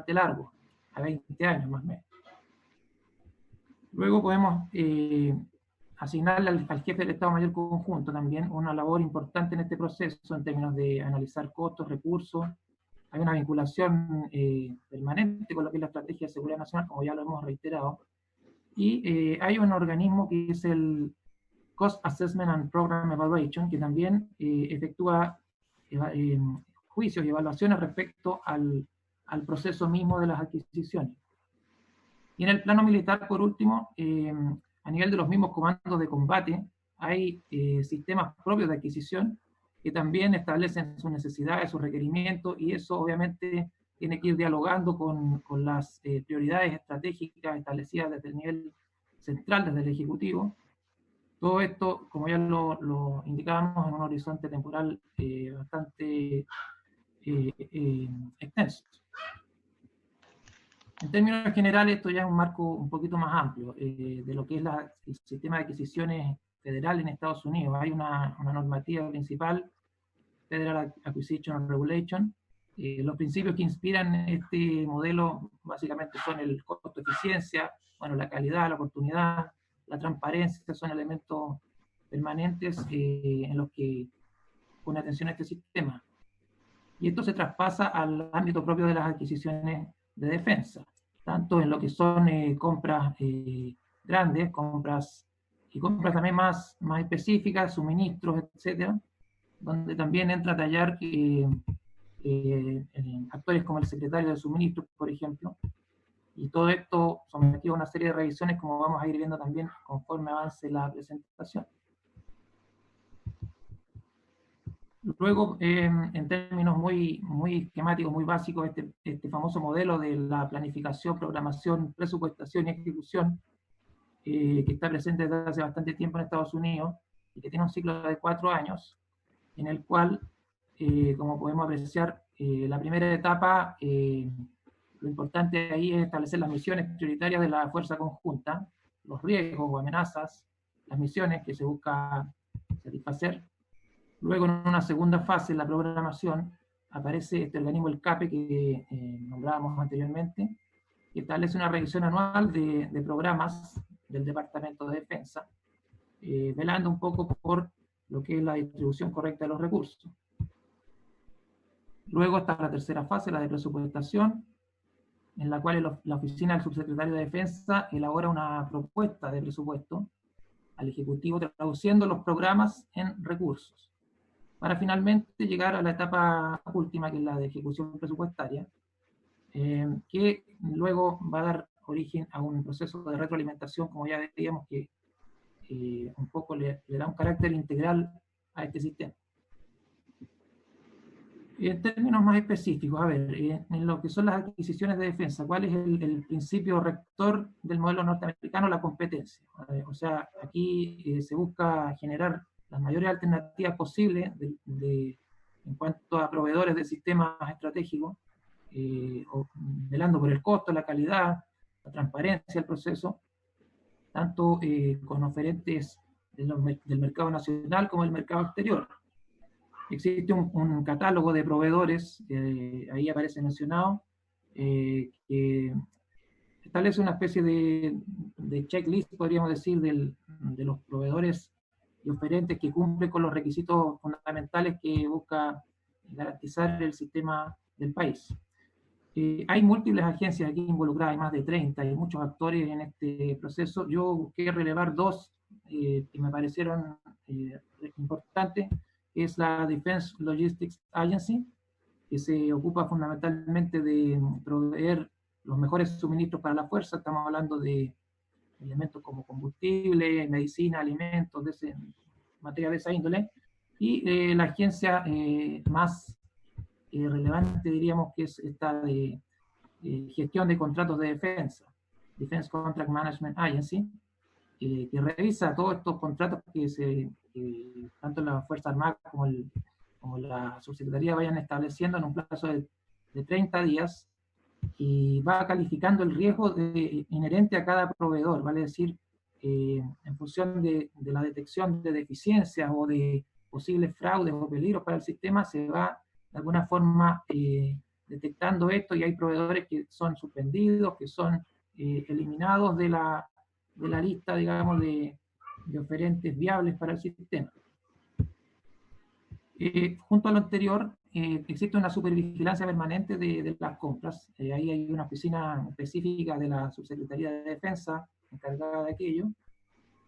largo, a 20 años más o menos. Luego podemos asignarle al jefe del Estado Mayor Conjunto también una labor importante en este proceso en términos de analizar costos, recursos. Hay una vinculación permanente con lo que es la Estrategia de Seguridad Nacional, como ya lo hemos reiterado, y hay un organismo que es el Cost Assessment and Program Evaluation, que también efectúa juicios y evaluaciones respecto al proceso mismo de las adquisiciones. Y en el plano militar, por último, a nivel de los mismos comandos de combate, hay sistemas propios de adquisición que también establecen sus necesidades, sus requerimientos, y eso obviamente tiene que ir dialogando con las prioridades estratégicas establecidas desde el nivel central, desde el Ejecutivo. Todo esto, como ya lo indicábamos, en un horizonte temporal bastante extenso. En términos generales, esto ya es un marco un poquito más amplio de lo que es el sistema de adquisiciones federal en Estados Unidos. Hay una normativa principal, Federal Acquisition Regulation. Los principios que inspiran este modelo básicamente son el costo-eficiencia, bueno, la calidad, la oportunidad, la transparencia, son elementos permanentes en los que pone atención a este sistema. Y esto se traspasa al ámbito propio de las adquisiciones de defensa, tanto en lo que son compras grandes, compras también más específicas, suministros, etcétera, donde también entra a tallar actores como el secretario de suministros, por ejemplo, y todo esto sometido a una serie de revisiones, como vamos a ir viendo también conforme avance la presentación. Luego, en términos muy esquemáticos, muy básicos, este famoso modelo de la planificación, programación, presupuestación y ejecución, que está presente desde hace bastante tiempo en Estados Unidos y que tiene un ciclo de 4 años, en el cual, como podemos apreciar, la primera etapa, lo importante ahí es establecer las misiones prioritarias de la fuerza conjunta, los riesgos o amenazas, las misiones que se busca satisfacer. Luego, en una segunda fase, la programación, aparece este organismo, el CAPE, que nombrábamos anteriormente, que establece una revisión anual de programas del Departamento de Defensa, velando un poco por lo que es la distribución correcta de los recursos. Luego está la tercera fase, la de presupuestación, en la cual la oficina del subsecretario de Defensa elabora una propuesta de presupuesto al Ejecutivo, traduciendo los programas en recursos, para finalmente llegar a la etapa última, que es la de ejecución presupuestaria, que luego va a dar origen a un proceso de retroalimentación, como ya decíamos, que un poco le da un carácter integral a este sistema. En términos más específicos, a ver, en lo que son las adquisiciones de defensa, ¿cuál es el principio rector del modelo norteamericano? La competencia. O sea, aquí se busca generar las mayores alternativas posibles en cuanto a proveedores de sistemas estratégicos, velando por el costo, la calidad, la transparencia del proceso, tanto con oferentes del mercado nacional como del mercado exterior. Existe un catálogo de proveedores, ahí aparece mencionado, que establece una especie de checklist, podríamos decir, de los proveedores y oferentes que cumplen con los requisitos fundamentales que busca garantizar el sistema del país. Hay múltiples agencias aquí involucradas, hay más de 30, hay muchos actores en este proceso. Yo busqué relevar 2 que me parecieron importantes. Es la Defense Logistics Agency, que se ocupa fundamentalmente de proveer los mejores suministros para la fuerza. Estamos hablando de elementos como combustible, medicina, alimentos, materia de esa índole. Y la agencia más relevante, diríamos, que es esta de gestión de contratos de defensa, Defense Contract Management Agency, que revisa todos estos contratos que tanto la Fuerza Armada como la Subsecretaría vayan estableciendo en un plazo de 30 días, y va calificando el riesgo inherente a cada proveedor, vale decir, en función de la detección de deficiencias o de posibles fraudes o peligros para el sistema, se va de alguna forma detectando esto, y hay proveedores que son suspendidos, que son eliminados de la lista, digamos, de oferentes viables para el sistema. Junto a lo anterior, existe una supervigilancia permanente de las compras. Ahí hay una oficina específica de la Subsecretaría de Defensa encargada de aquello,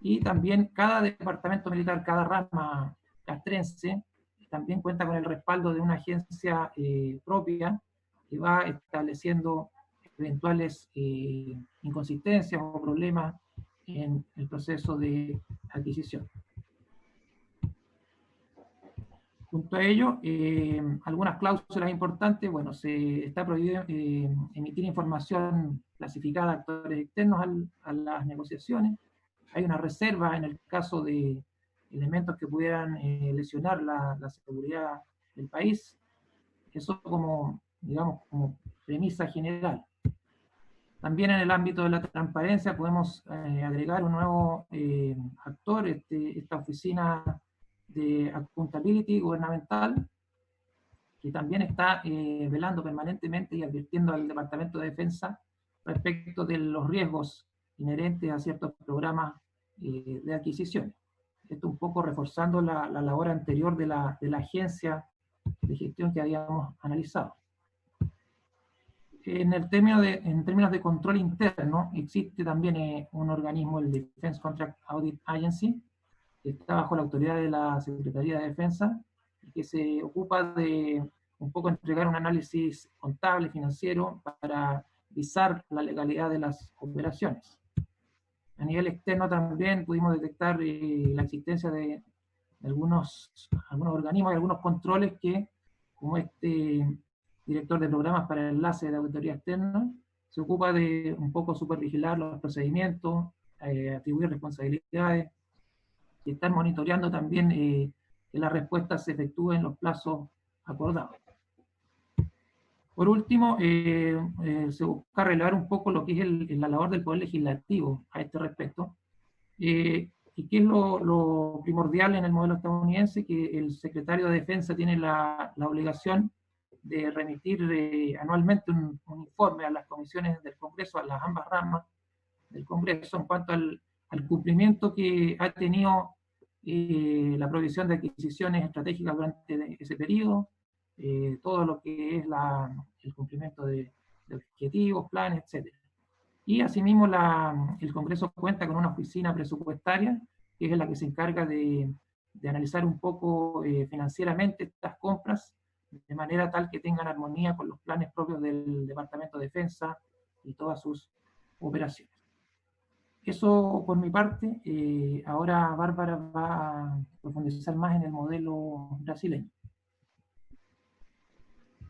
y también cada departamento militar, cada rama castrense, también cuenta con el respaldo de una agencia propia que va estableciendo eventuales inconsistencias o problemas en el proceso de adquisición. Junto a ello, algunas cláusulas importantes. Bueno, se está prohibido emitir información clasificada a actores externos a las negociaciones. Hay una reserva en el caso de elementos que pudieran lesionar la seguridad del país. Eso como, digamos, como premisa general. También en el ámbito de la transparencia podemos agregar un nuevo actor, esta oficina de accountability gubernamental, que también está velando permanentemente y advirtiendo al Departamento de Defensa respecto de los riesgos inherentes a ciertos programas de adquisiciones. Esto un poco reforzando la labor anterior de la agencia de gestión que habíamos analizado. En términos de control interno, existe también un organismo, el Defense Contract Audit Agency, que está bajo la autoridad de la Secretaría de Defensa, y que se ocupa de un poco entregar un análisis contable, financiero, para visar la legalidad de las operaciones. A nivel externo también pudimos detectar la existencia de algunos organismos y algunos controles que, como este director de programas para el enlace de auditoría externa, se ocupa de un poco supervigilar los procedimientos, atribuir responsabilidades, y estar monitoreando también que las respuestas se efectúen en los plazos acordados. Por último, se busca relevar un poco lo que es la labor del Poder Legislativo a este respecto, y qué es lo primordial en el modelo estadounidense, que el secretario de Defensa tiene la obligación de remitir anualmente un informe a las comisiones del Congreso, a las ambas ramas del Congreso, en cuanto al cumplimiento que ha tenido la provisión de adquisiciones estratégicas durante ese periodo, todo lo que es el cumplimiento de objetivos, planes, etc. Y asimismo el Congreso cuenta con una oficina presupuestaria, que es la que se encarga de analizar un poco financieramente estas compras, de manera tal que tengan armonía con los planes propios del Departamento de Defensa y todas sus operaciones. Eso por mi parte. Ahora Bárbara va a profundizar más en el modelo brasileño.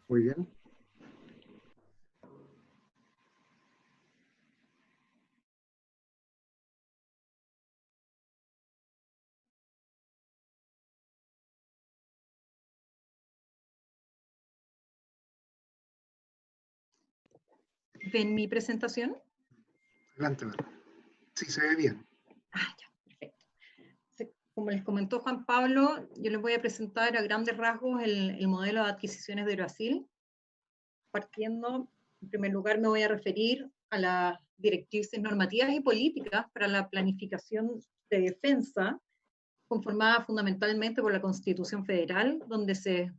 Muy bien. ¿Ven mi presentación? Adelante, Bárbara. Sí, se ve bien. Ya, perfecto. Como les comentó Juan Pablo, yo les voy a presentar a grandes rasgos el modelo de adquisiciones de Brasil. Partiendo, en primer lugar, me voy a referir a las directrices normativas y políticas para la planificación de defensa, conformada fundamentalmente por la Constitución Federal, donde se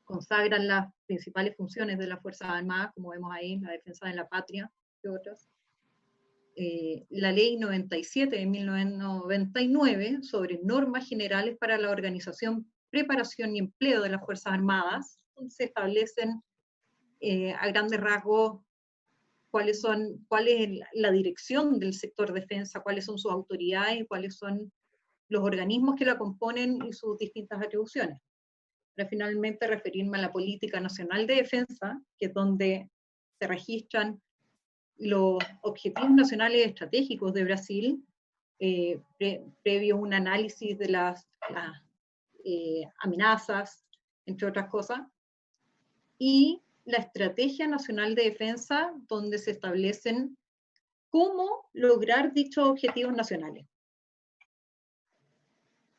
consagran las principales funciones de las Fuerzas Armadas, como vemos ahí, la defensa de la patria y otras. La Ley 97 de 1999 sobre normas generales para la organización, preparación y empleo de las Fuerzas Armadas, donde se establecen a grandes rasgos cuál es la dirección del sector defensa, cuáles son sus autoridades, cuáles son los organismos que la componen y sus distintas atribuciones. Para finalmente referirme a la Política Nacional de Defensa, que es donde se registran los objetivos nacionales estratégicos de Brasil, previo a un análisis de las amenazas, entre otras cosas, y la Estrategia Nacional de Defensa, donde se establecen cómo lograr dichos objetivos nacionales.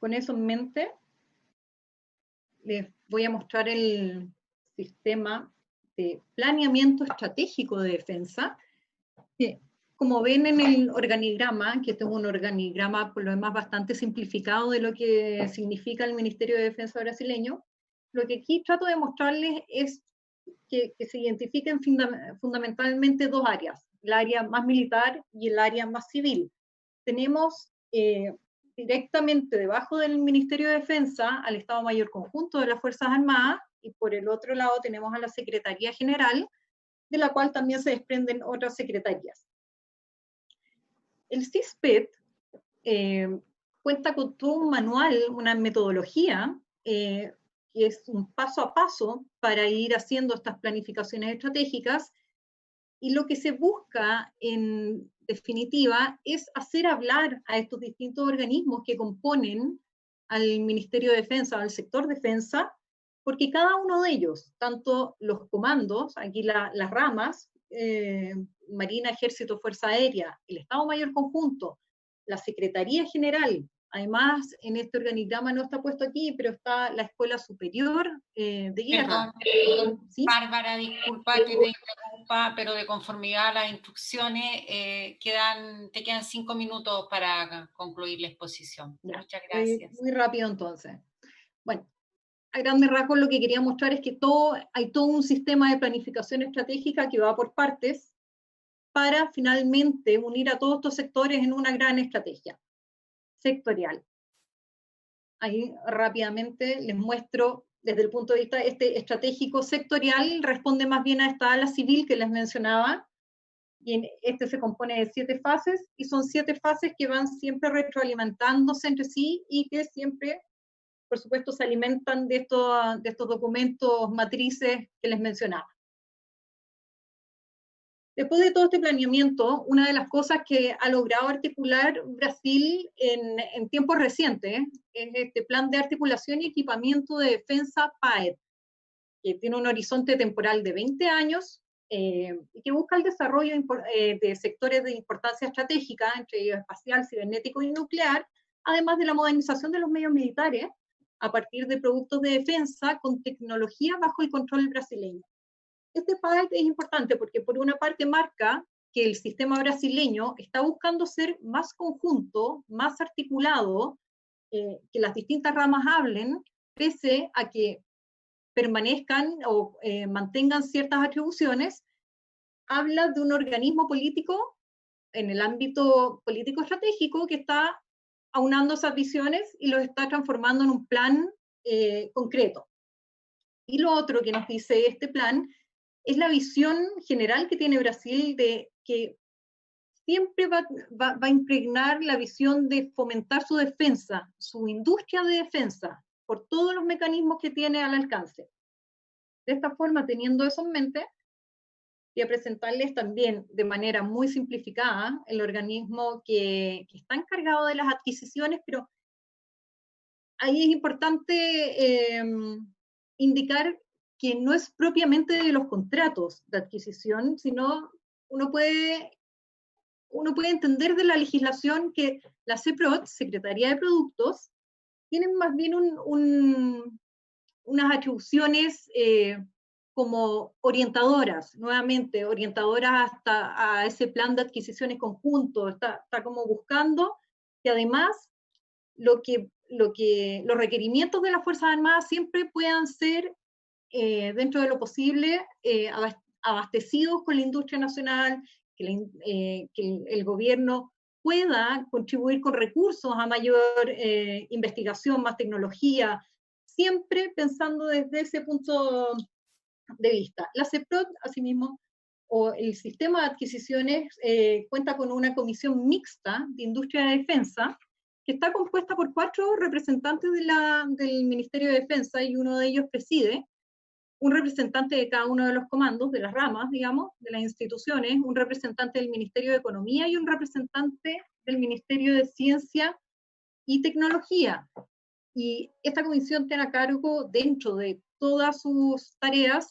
Con eso en mente, les voy a mostrar el sistema de planeamiento estratégico de defensa, que, como ven en el organigrama, que este es un organigrama por lo demás bastante simplificado de lo que significa el Ministerio de Defensa brasileño, lo que aquí trato de mostrarles es que se identifiquen fundamentalmente dos áreas, el área más militar y el área más civil. Tenemos directamente debajo del Ministerio de Defensa al Estado Mayor Conjunto de las Fuerzas Armadas, y por el otro lado tenemos a la Secretaría General, de la cual también se desprenden otras secretarías. El CISPET cuenta con todo un manual, una metodología, que es un paso a paso para ir haciendo estas planificaciones estratégicas, y lo que se busca en definitiva es hacer hablar a estos distintos organismos que componen al Ministerio de Defensa, al sector defensa, porque cada uno de ellos, tanto los comandos, aquí las ramas, Marina, Ejército, Fuerza Aérea, el Estado Mayor Conjunto, la Secretaría General, además en este organigrama no está puesto aquí, pero está la Escuela Superior de Guerra. Perdón, ¿sí? Bárbara, disculpa que te interrumpa, pero de conformidad a las instrucciones, te quedan 5 minutos para concluir la exposición. Ya, muchas gracias. Muy rápido entonces. Bueno, a grandes rasgos lo que quería mostrar es que hay todo un sistema de planificación estratégica que va por partes para finalmente unir a todos estos sectores en una gran estrategia sectorial. Ahí rápidamente les muestro desde el punto de vista estratégico sectorial, responde más bien a esta ala civil que les mencionaba, y este se compone de 7 fases, y son 7 fases que van siempre retroalimentándose entre sí y que siempre, por supuesto, se alimentan de estos documentos matrices que les mencionaba. Después de todo este planeamiento, una de las cosas que ha logrado articular Brasil en tiempos recientes es este Plan de Articulación y Equipamiento de Defensa PAED, que tiene un horizonte temporal de 20 años y que busca el desarrollo de sectores de importancia estratégica, entre ellos espacial, cibernético y nuclear, además de la modernización de los medios militares a partir de productos de defensa con tecnología bajo el control brasileño. Este PAED es importante porque por una parte marca que el sistema brasileño está buscando ser más conjunto, más articulado, que las distintas ramas hablen, pese a que permanezcan o mantengan ciertas atribuciones. Habla de un organismo político en el ámbito político estratégico que está aunando esas visiones y los está transformando en un plan concreto. Y lo otro que nos dice este plan es la visión general que tiene Brasil de que siempre va a impregnar la visión de fomentar su defensa, su industria de defensa, por todos los mecanismos que tiene al alcance. De esta forma, teniendo eso en mente, voy a presentarles también de manera muy simplificada el organismo que está encargado de las adquisiciones, pero ahí es importante indicar que no es propiamente de los contratos de adquisición, sino uno puede entender de la legislación que la CEPROD, Secretaría de Productos, tienen más bien unas atribuciones como orientadoras, nuevamente, orientadoras hasta a ese plan de adquisiciones conjunto, está como buscando que además los requerimientos de las Fuerzas Armadas siempre puedan ser dentro de lo posible, abastecidos con la industria nacional, que el gobierno pueda contribuir con recursos a mayor investigación, más tecnología, siempre pensando desde ese punto de vista. La CEPROD, asimismo, o el sistema de adquisiciones, cuenta con una comisión mixta de industria de defensa, que está compuesta por 4 representantes del Ministerio de Defensa, y uno de ellos preside, un representante de cada uno de los comandos, de las ramas, digamos, de las instituciones, un representante del Ministerio de Economía y un representante del Ministerio de Ciencia y Tecnología. Y esta comisión tiene a cargo, dentro de todas sus tareas,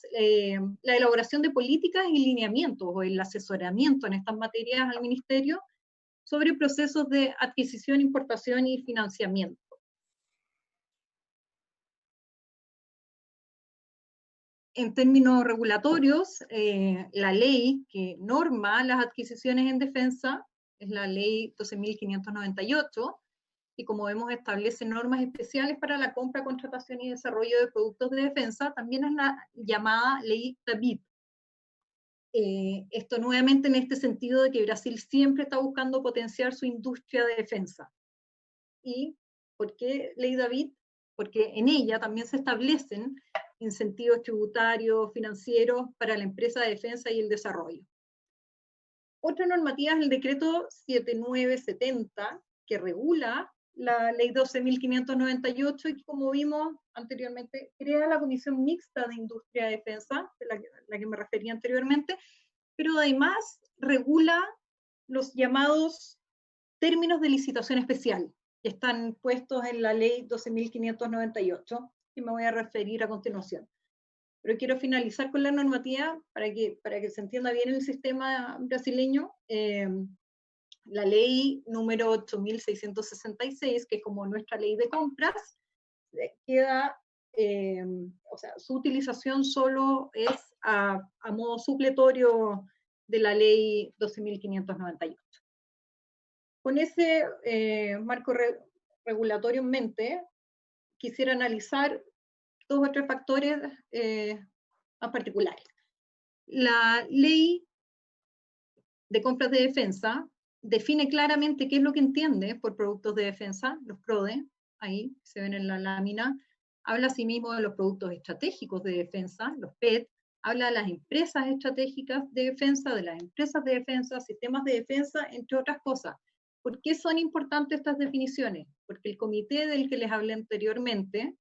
la elaboración de políticas y lineamientos, o el asesoramiento en estas materias al Ministerio, sobre procesos de adquisición, importación y financiamiento. En términos regulatorios, la ley que norma las adquisiciones en defensa es la ley 12.598, y como vemos establece normas especiales para la compra, contratación y desarrollo de productos de defensa. También es la llamada ley David. Esto nuevamente en este sentido de que Brasil siempre está buscando potenciar su industria de defensa. ¿Y por qué ley David? Porque en ella también se establecen incentivos tributarios, financieros para la empresa de defensa y el desarrollo. Otra normativa es el decreto 7970, que regula la ley 12.598 y, como vimos anteriormente, crea la Comisión Mixta de Industria de Defensa, de la que me refería anteriormente, pero además regula los llamados términos de licitación especial, que están puestos en la ley 12.598, que me voy a referir a continuación. Pero quiero finalizar con la normativa para que se entienda bien el sistema brasileño. La ley número 8.666, que es como nuestra ley de compras, queda, o sea, su utilización solo es a modo supletorio de la ley 12.598. Con ese marco regulatorio en mente, quisiera analizar 2 o 3 factores más particulares. La ley de compras de defensa define claramente qué es lo que entiende por productos de defensa, los PRODE, ahí se ven en la lámina. Habla asimismo de los productos estratégicos de defensa, los PET, habla de las empresas estratégicas de defensa, de las empresas de defensa, sistemas de defensa, entre otras cosas. ¿Por qué son importantes estas definiciones? Porque el comité del que les hablé anteriormente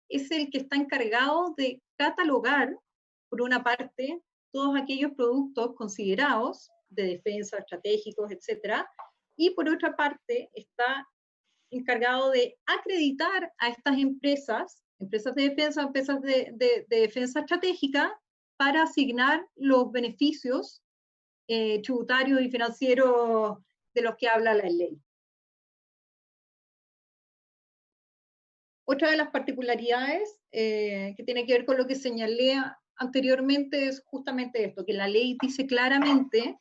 es el que está encargado de catalogar, por una parte, todos aquellos productos considerados de defensa, estratégicos, etcétera, y por otra parte está encargado de acreditar a estas empresas de defensa, empresas de defensa estratégica, para asignar los beneficios tributarios y financieros de los que habla la ley. Otra de las particularidades que tiene que ver con lo que señalé anteriormente es justamente esto, que la ley dice claramente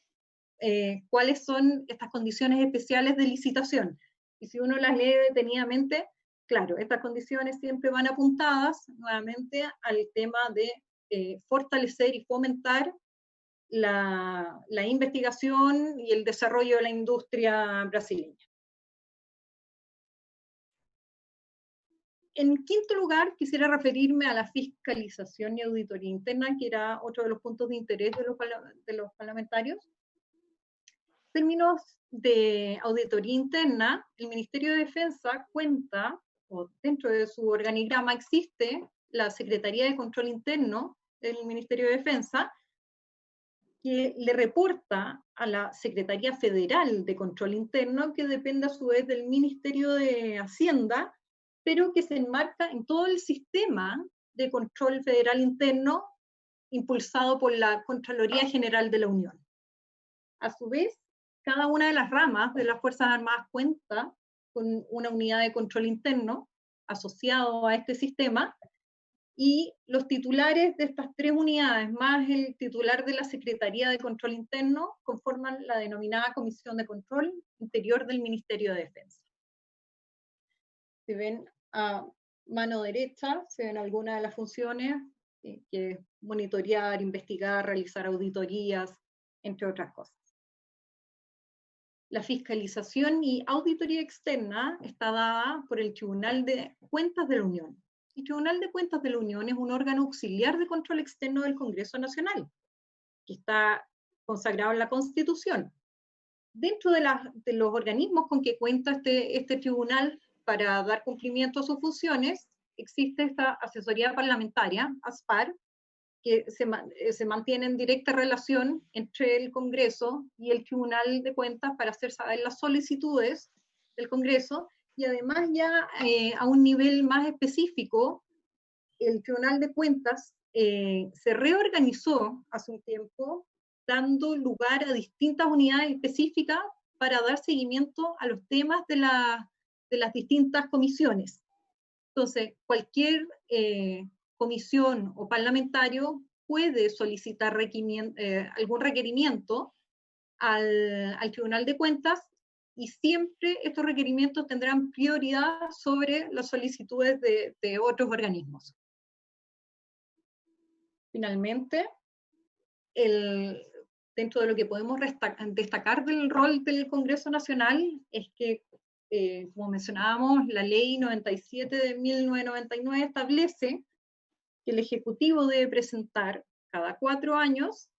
cuáles son estas condiciones especiales de licitación. Y si uno las lee detenidamente, claro, estas condiciones siempre van apuntadas nuevamente al tema de fortalecer y fomentar la investigación y el desarrollo de la industria brasileña. En quinto lugar, quisiera referirme a la fiscalización y auditoría interna, que era otro de los puntos de interés de los parlamentarios. En términos de auditoría interna, el Ministerio de Defensa cuenta, o dentro de su organigrama existe, la Secretaría de Control Interno del Ministerio de Defensa, que le reporta a la Secretaría Federal de Control Interno, que depende a su vez del Ministerio de Hacienda, pero que se enmarca en todo el sistema de control federal interno impulsado por la Contraloría General de la Unión. A su vez, cada una de las ramas de las Fuerzas Armadas cuenta con una unidad de control interno asociado a este sistema, y los titulares de estas 3 unidades, más el titular de la Secretaría de Control Interno, conforman la denominada Comisión de Control Interior del Ministerio de Defensa. Si ven a mano derecha, se ven algunas de las funciones, que es monitorear, investigar, realizar auditorías, entre otras cosas. La fiscalización y auditoría externa está dada por el Tribunal de Cuentas de la Unión. El Tribunal de Cuentas de la Unión es un órgano auxiliar de control externo del Congreso Nacional, que está consagrado en la Constitución. Dentro de los organismos con que cuenta este tribunal para dar cumplimiento a sus funciones, existe esta asesoría parlamentaria, ASPAR, que se mantiene en directa relación entre el Congreso y el Tribunal de Cuentas para hacer saber las solicitudes del Congreso, y además ya a un nivel más específico, el Tribunal de Cuentas se reorganizó hace un tiempo, dando lugar a distintas unidades específicas para dar seguimiento a los temas de las distintas comisiones. Entonces, cualquier comisión o parlamentario puede solicitar algún requerimiento al Tribunal de Cuentas, y siempre estos requerimientos tendrán prioridad sobre las solicitudes de otros organismos. Finalmente, dentro de lo que podemos destacar del rol del Congreso Nacional es que, como mencionábamos, la Ley 97 de 1999 establece que el Ejecutivo debe presentar cada 4 años,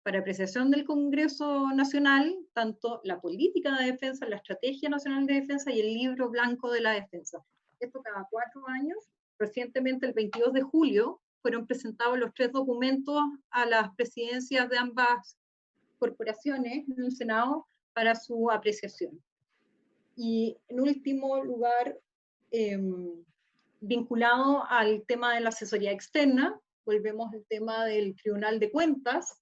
para apreciación del Congreso Nacional, tanto la política de defensa, la Estrategia Nacional de Defensa y el Libro Blanco de la Defensa. Esto cada 4 años. Recientemente, el 22 de julio, fueron presentados los 3 documentos a las presidencias de ambas corporaciones en el Senado para su apreciación. Y en último lugar, vinculado al tema de la asesoría externa, volvemos al tema del Tribunal de Cuentas.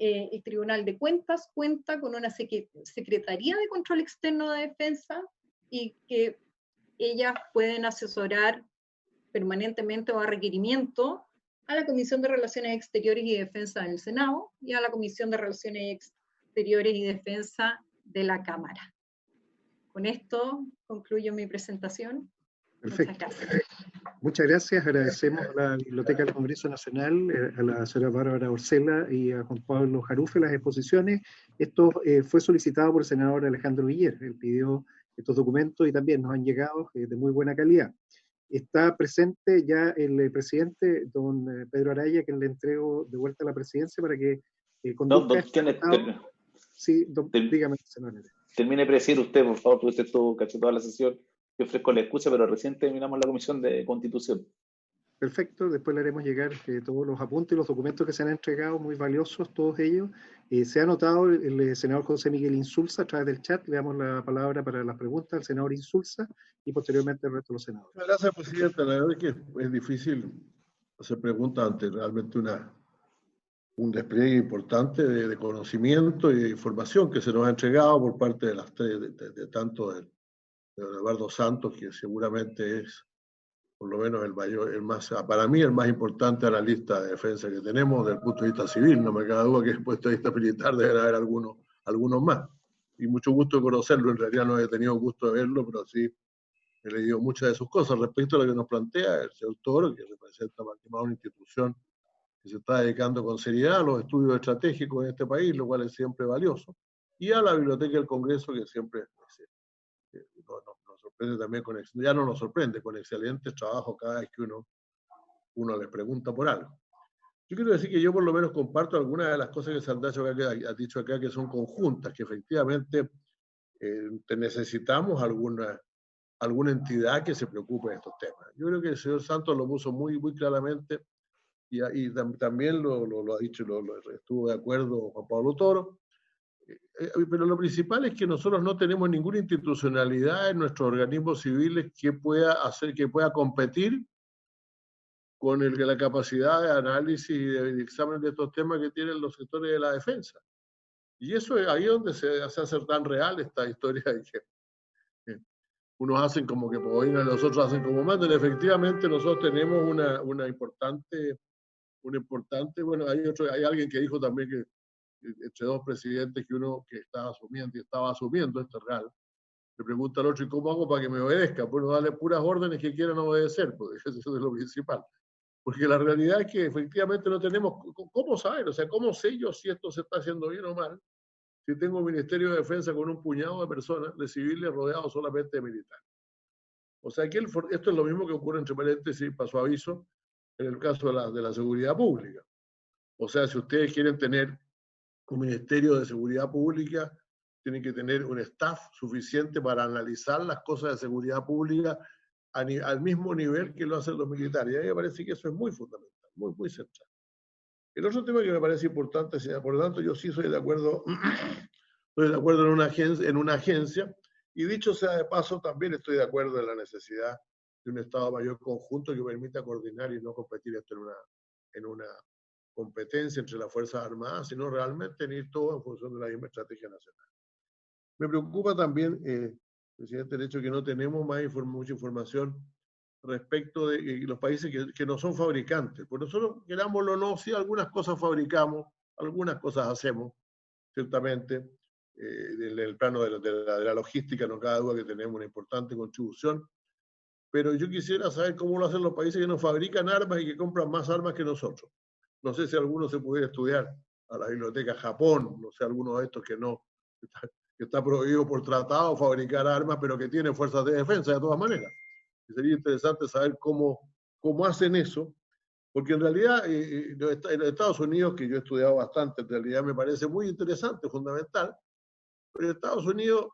El Tribunal de Cuentas cuenta con una Secretaría de Control Externo de Defensa, y que ellas pueden asesorar permanentemente o a requerimiento a la Comisión de Relaciones Exteriores y Defensa del Senado y a la Comisión de Relaciones Exteriores y Defensa de la Cámara. Con esto concluyo mi presentación. Perfecto. Muchas gracias. Agradecemos a la Biblioteca del Congreso Nacional, a la señora Bárbara Orcela y a Juan Pablo Jarufe las exposiciones. Esto fue solicitado por el senador Alejandro Guiller. Él pidió estos documentos y también nos han llegado de muy buena calidad. Está presente ya el presidente, don Pedro Araya, que le entrego de vuelta a la presidencia para que conduzca. Sí, dígame, senador. Termine de presidir usted, por favor, porque usted estuvo casi toda la sesión. Yo ofrezco la excusa, pero recién terminamos la Comisión de Constitución. Perfecto, después le haremos llegar todos los apuntes y los documentos que se han entregado, muy valiosos todos ellos. Se ha anotado el senador José Miguel Insulza a través del chat. Le damos la palabra para las preguntas al senador Insulza y posteriormente al resto de los senadores. Gracias, presidente. La verdad es que es difícil hacer preguntas ante realmente un despliegue importante de conocimiento y de información que se nos ha entregado por parte de las tres, tanto de Eduardo Santos, que seguramente es, por lo menos, para mí, el más importante a la lista de defensa que tenemos desde el punto de vista civil. No me cabe duda que desde el punto de vista militar deben haber algunos más. Y mucho gusto de conocerlo. En realidad no he tenido gusto de verlo, pero sí he leído muchas de sus cosas. Respecto a lo que nos plantea el señor Toro, que representa más una institución que se está dedicando con seriedad a los estudios estratégicos en este país, lo cual es siempre valioso. Y a la Biblioteca del Congreso, que siempre nos sorprende también ya no nos sorprende, con excelentes trabajos cada vez que uno les pregunta por algo. Yo quiero decir que yo por lo menos comparto algunas de las cosas que se ha dicho acá, que son conjuntas, que efectivamente necesitamos alguna entidad que se preocupe de estos temas. Yo creo que el señor Santos lo puso muy, muy claramente, y también lo ha dicho, estuvo de acuerdo Juan Pablo Toro. Pero lo principal es que nosotros no tenemos ninguna institucionalidad en nuestros organismos civiles que pueda competir con la capacidad de análisis y de examen de estos temas que tienen los sectores de la defensa. Y eso es ahí donde se hace tan real esta historia de que unos hacen como que oigan, los otros hacen como mandan. Efectivamente, nosotros tenemos una importante, bueno, hay alguien que dijo también que entre dos presidentes que uno que estaba asumiendo, esto es real, le pregunta al otro, ¿y cómo hago para que me obedezca? Bueno, darle puras órdenes que quieran obedecer, porque eso es lo principal. Porque la realidad es que efectivamente no tenemos, ¿cómo saber? O sea, ¿cómo sé yo si esto se está haciendo bien o mal? Si tengo un Ministerio de Defensa con un puñado de personas, de civiles rodeados solamente de militares. O sea, que esto es lo mismo que ocurre, entre paréntesis, paso aviso, en el caso de la seguridad pública. O sea, si ustedes quieren tener un Ministerio de Seguridad Pública, tienen que tener un staff suficiente para analizar las cosas de seguridad pública al mismo nivel que lo hacen los militares. Y a mí me parece que eso es muy fundamental, muy, muy central. El otro tema que me parece importante, por lo tanto, yo sí soy de acuerdo, en una agencia, y dicho sea de paso, también estoy de acuerdo en la necesidad de un Estado Mayor conjunto que permita coordinar y no competir esto en una competencia entre las Fuerzas Armadas, sino realmente en ir todo en función de la misma estrategia nacional. Me preocupa también, presidente, el hecho de que no tenemos mucha información respecto de los países que no son fabricantes. Pues nosotros, querámoslo o no, sí, algunas cosas fabricamos, algunas cosas hacemos, ciertamente. En el plano de la logística no cabe duda que tenemos una importante contribución, pero yo quisiera saber cómo lo hacen los países que no fabrican armas y que compran más armas que nosotros. No sé si alguno se pudiera estudiar a la biblioteca Japón, no sé, alguno de estos que está prohibido por tratado fabricar armas, pero que tiene fuerzas de defensa de todas maneras. Y sería interesante saber cómo hacen eso, porque en realidad en los Estados Unidos, que yo he estudiado bastante, en realidad me parece muy interesante, fundamental, pero en Estados Unidos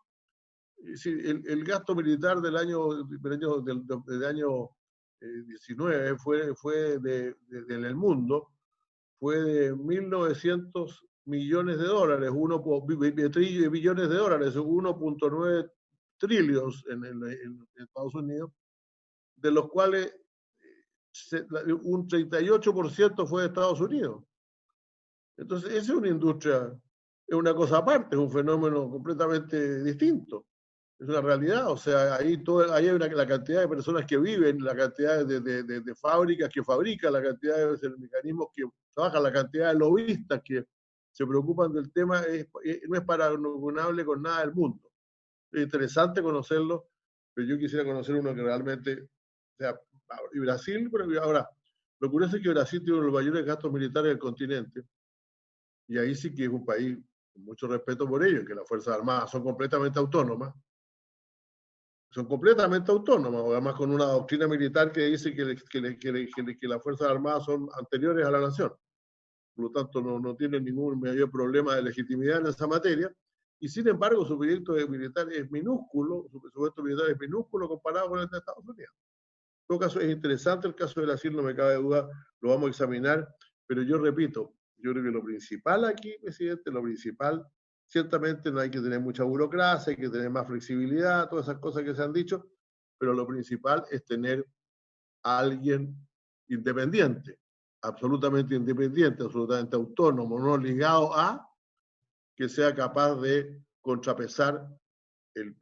el gasto militar del año 19 en el mundo fue de 1.900 millones de dólares, billones de dólares, 1.9 trillones en Estados Unidos, de los cuales un 38% fue de Estados Unidos. Entonces, esa es una industria, es una cosa aparte, es un fenómeno completamente distinto. Es una realidad, o sea, ahí hay la cantidad de personas que viven, la cantidad de fábricas que fabrican, la cantidad de mecanismos que trabajan, la cantidad de lobistas que se preocupan del tema, no es paragonable con nada del mundo. Es interesante conocerlo, pero yo quisiera conocer uno que realmente, o sea, y Brasil, pero ahora, lo curioso es que Brasil tiene uno de los mayores gastos militares del continente, y ahí sí que es un país, con mucho respeto por ellos, que las Fuerzas Armadas son completamente autónomas, además con una doctrina militar que dice que las Fuerzas Armadas son anteriores a la nación. Por lo tanto, no tienen ningún mayor problema de legitimidad en esa materia, y sin embargo su proyecto militar es minúsculo, su presupuesto militar es minúsculo comparado con el de Estados Unidos. En todo caso, es interesante el caso de Brasil, no me cabe duda, lo vamos a examinar, pero yo repito, yo creo que lo principal aquí, presidente, lo principal, ciertamente no hay que tener mucha burocracia, hay que tener más flexibilidad, todas esas cosas que se han dicho, pero lo principal es tener a alguien independiente, absolutamente autónomo, no ligado a que sea capaz de contrapesar el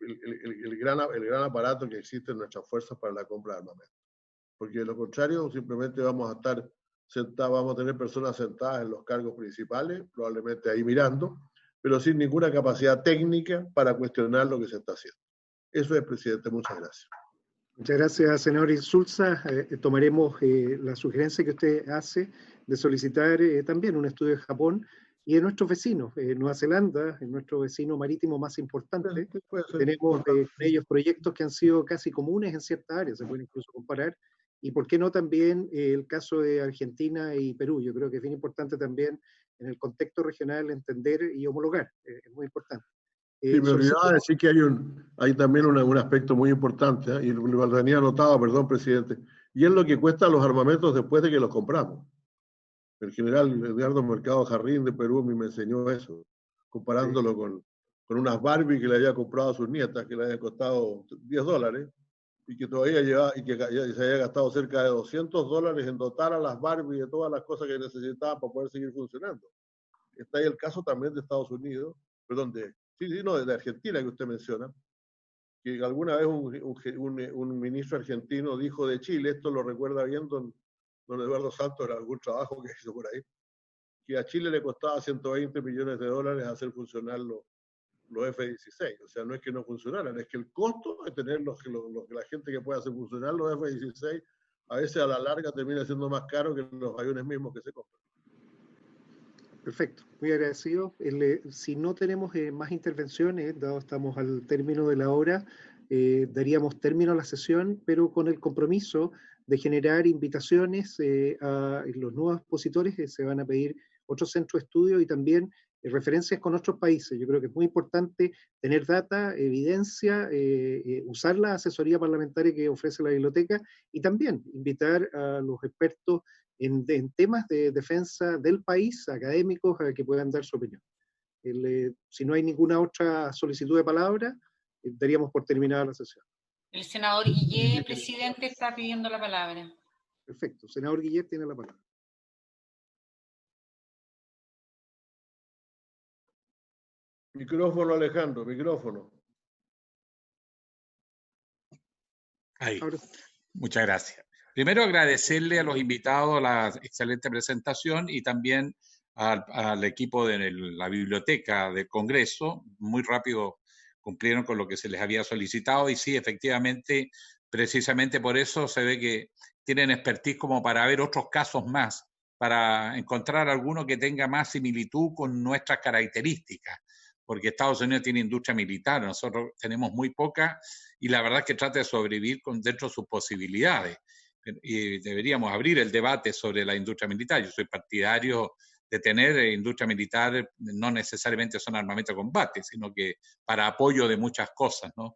gran aparato que existe en nuestras fuerzas para la compra de armamento. Porque de lo contrario, simplemente vamos a estar sentados, vamos a tener personas sentadas en los cargos principales, probablemente ahí mirando, pero sin ninguna capacidad técnica para cuestionar lo que se está haciendo. Eso es, presidente. Muchas gracias. Muchas gracias, senador Insulza. Tomaremos la sugerencia que usted hace de solicitar también un estudio de Japón y de nuestros vecinos. Nueva Zelanda es nuestro vecino marítimo más importante. Tenemos ellos proyectos que han sido casi comunes en ciertas áreas, se pueden incluso comparar. Y por qué no también el caso de Argentina y Perú. Yo creo que es bien importante también en el contexto regional entender y homologar. Es muy importante. Sí, me olvidaba decir que hay también un aspecto muy importante, y lo tenía anotado, perdón, presidente, y es lo que cuestan los armamentos después de que los compramos. El general Edgardo Mercado Jarrín de Perú me enseñó eso, comparándolo con unas Barbie que le había comprado a sus nietas, que le había costado $10, y que todavía se había gastado cerca de $200 en dotar a las Barbie de todas las cosas que necesitaban para poder seguir funcionando. Está ahí el caso también de Estados Unidos, perdón, de Argentina que usted menciona, que alguna vez un ministro argentino dijo de Chile, esto lo recuerda bien don Eduardo Santos en algún trabajo que hizo por ahí, que a Chile le costaba $120 millones hacer funcionar los F-16. O sea, no es que no funcionaran, es que el costo de tener la gente que puede hacer funcionar los F-16 a veces a la larga termina siendo más caro que los aviones mismos que se compran. Perfecto, muy agradecido. Si no tenemos más intervenciones, dado estamos al término de la hora, daríamos término a la sesión, pero con el compromiso de generar invitaciones a los nuevos expositores que se van a pedir otros centros de estudio y también referencias con otros países. Yo creo que es muy importante tener data, evidencia, usar la asesoría parlamentaria que ofrece la biblioteca y también invitar a los expertos en temas de defensa del país, académicos, que puedan dar su opinión. Si no hay ninguna otra solicitud de palabra, daríamos por terminada la sesión. El senador Guillet, presidente, está pidiendo la palabra. Perfecto. Senador Guillet tiene la palabra. Micrófono, Alejandro, micrófono. Ahí. Muchas gracias. Primero, agradecerle a los invitados la excelente presentación y también al equipo de la biblioteca del Congreso. Muy rápido cumplieron con lo que se les había solicitado y sí, efectivamente, precisamente por eso se ve que tienen expertise como para ver otros casos más, para encontrar alguno que tenga más similitud con nuestras características, porque Estados Unidos tiene industria militar, nosotros tenemos muy poca y la verdad es que trata de sobrevivir dentro de sus posibilidades. Y deberíamos abrir el debate sobre la industria militar. Yo soy partidario de tener industria militar, no necesariamente son armamento de combate, sino que para apoyo de muchas cosas, ¿no?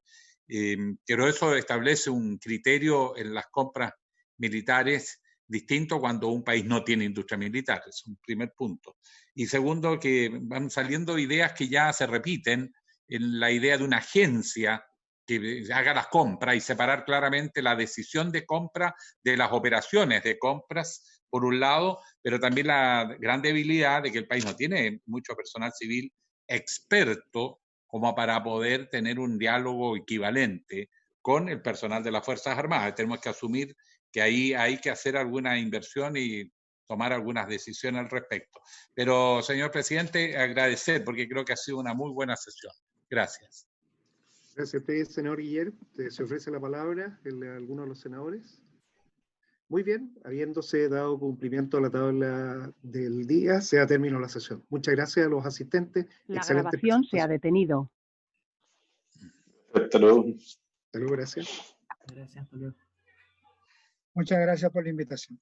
Pero eso establece un criterio en las compras militares distinto cuando un país no tiene industria militar, es un primer punto. Y segundo, que van saliendo ideas que ya se repiten en la idea de una agencia que haga las compras y separar claramente la decisión de compra de las operaciones de compras, por un lado, pero también la gran debilidad de que el país no tiene mucho personal civil experto como para poder tener un diálogo equivalente con el personal de las Fuerzas Armadas. Tenemos que asumir que ahí hay que hacer alguna inversión y tomar algunas decisiones al respecto. Pero, señor presidente, agradecer, porque creo que ha sido una muy buena sesión. Gracias. Gracias a usted, senador Guillet. Se ofrece la palabra a alguno de los senadores. Muy bien, habiéndose dado cumplimiento a la tabla del día, se ha terminado la sesión. Muchas gracias a los asistentes. La grabación se ha detenido. Hasta luego. Hasta luego, gracias. Gracias, hasta luego. Muchas gracias por la invitación.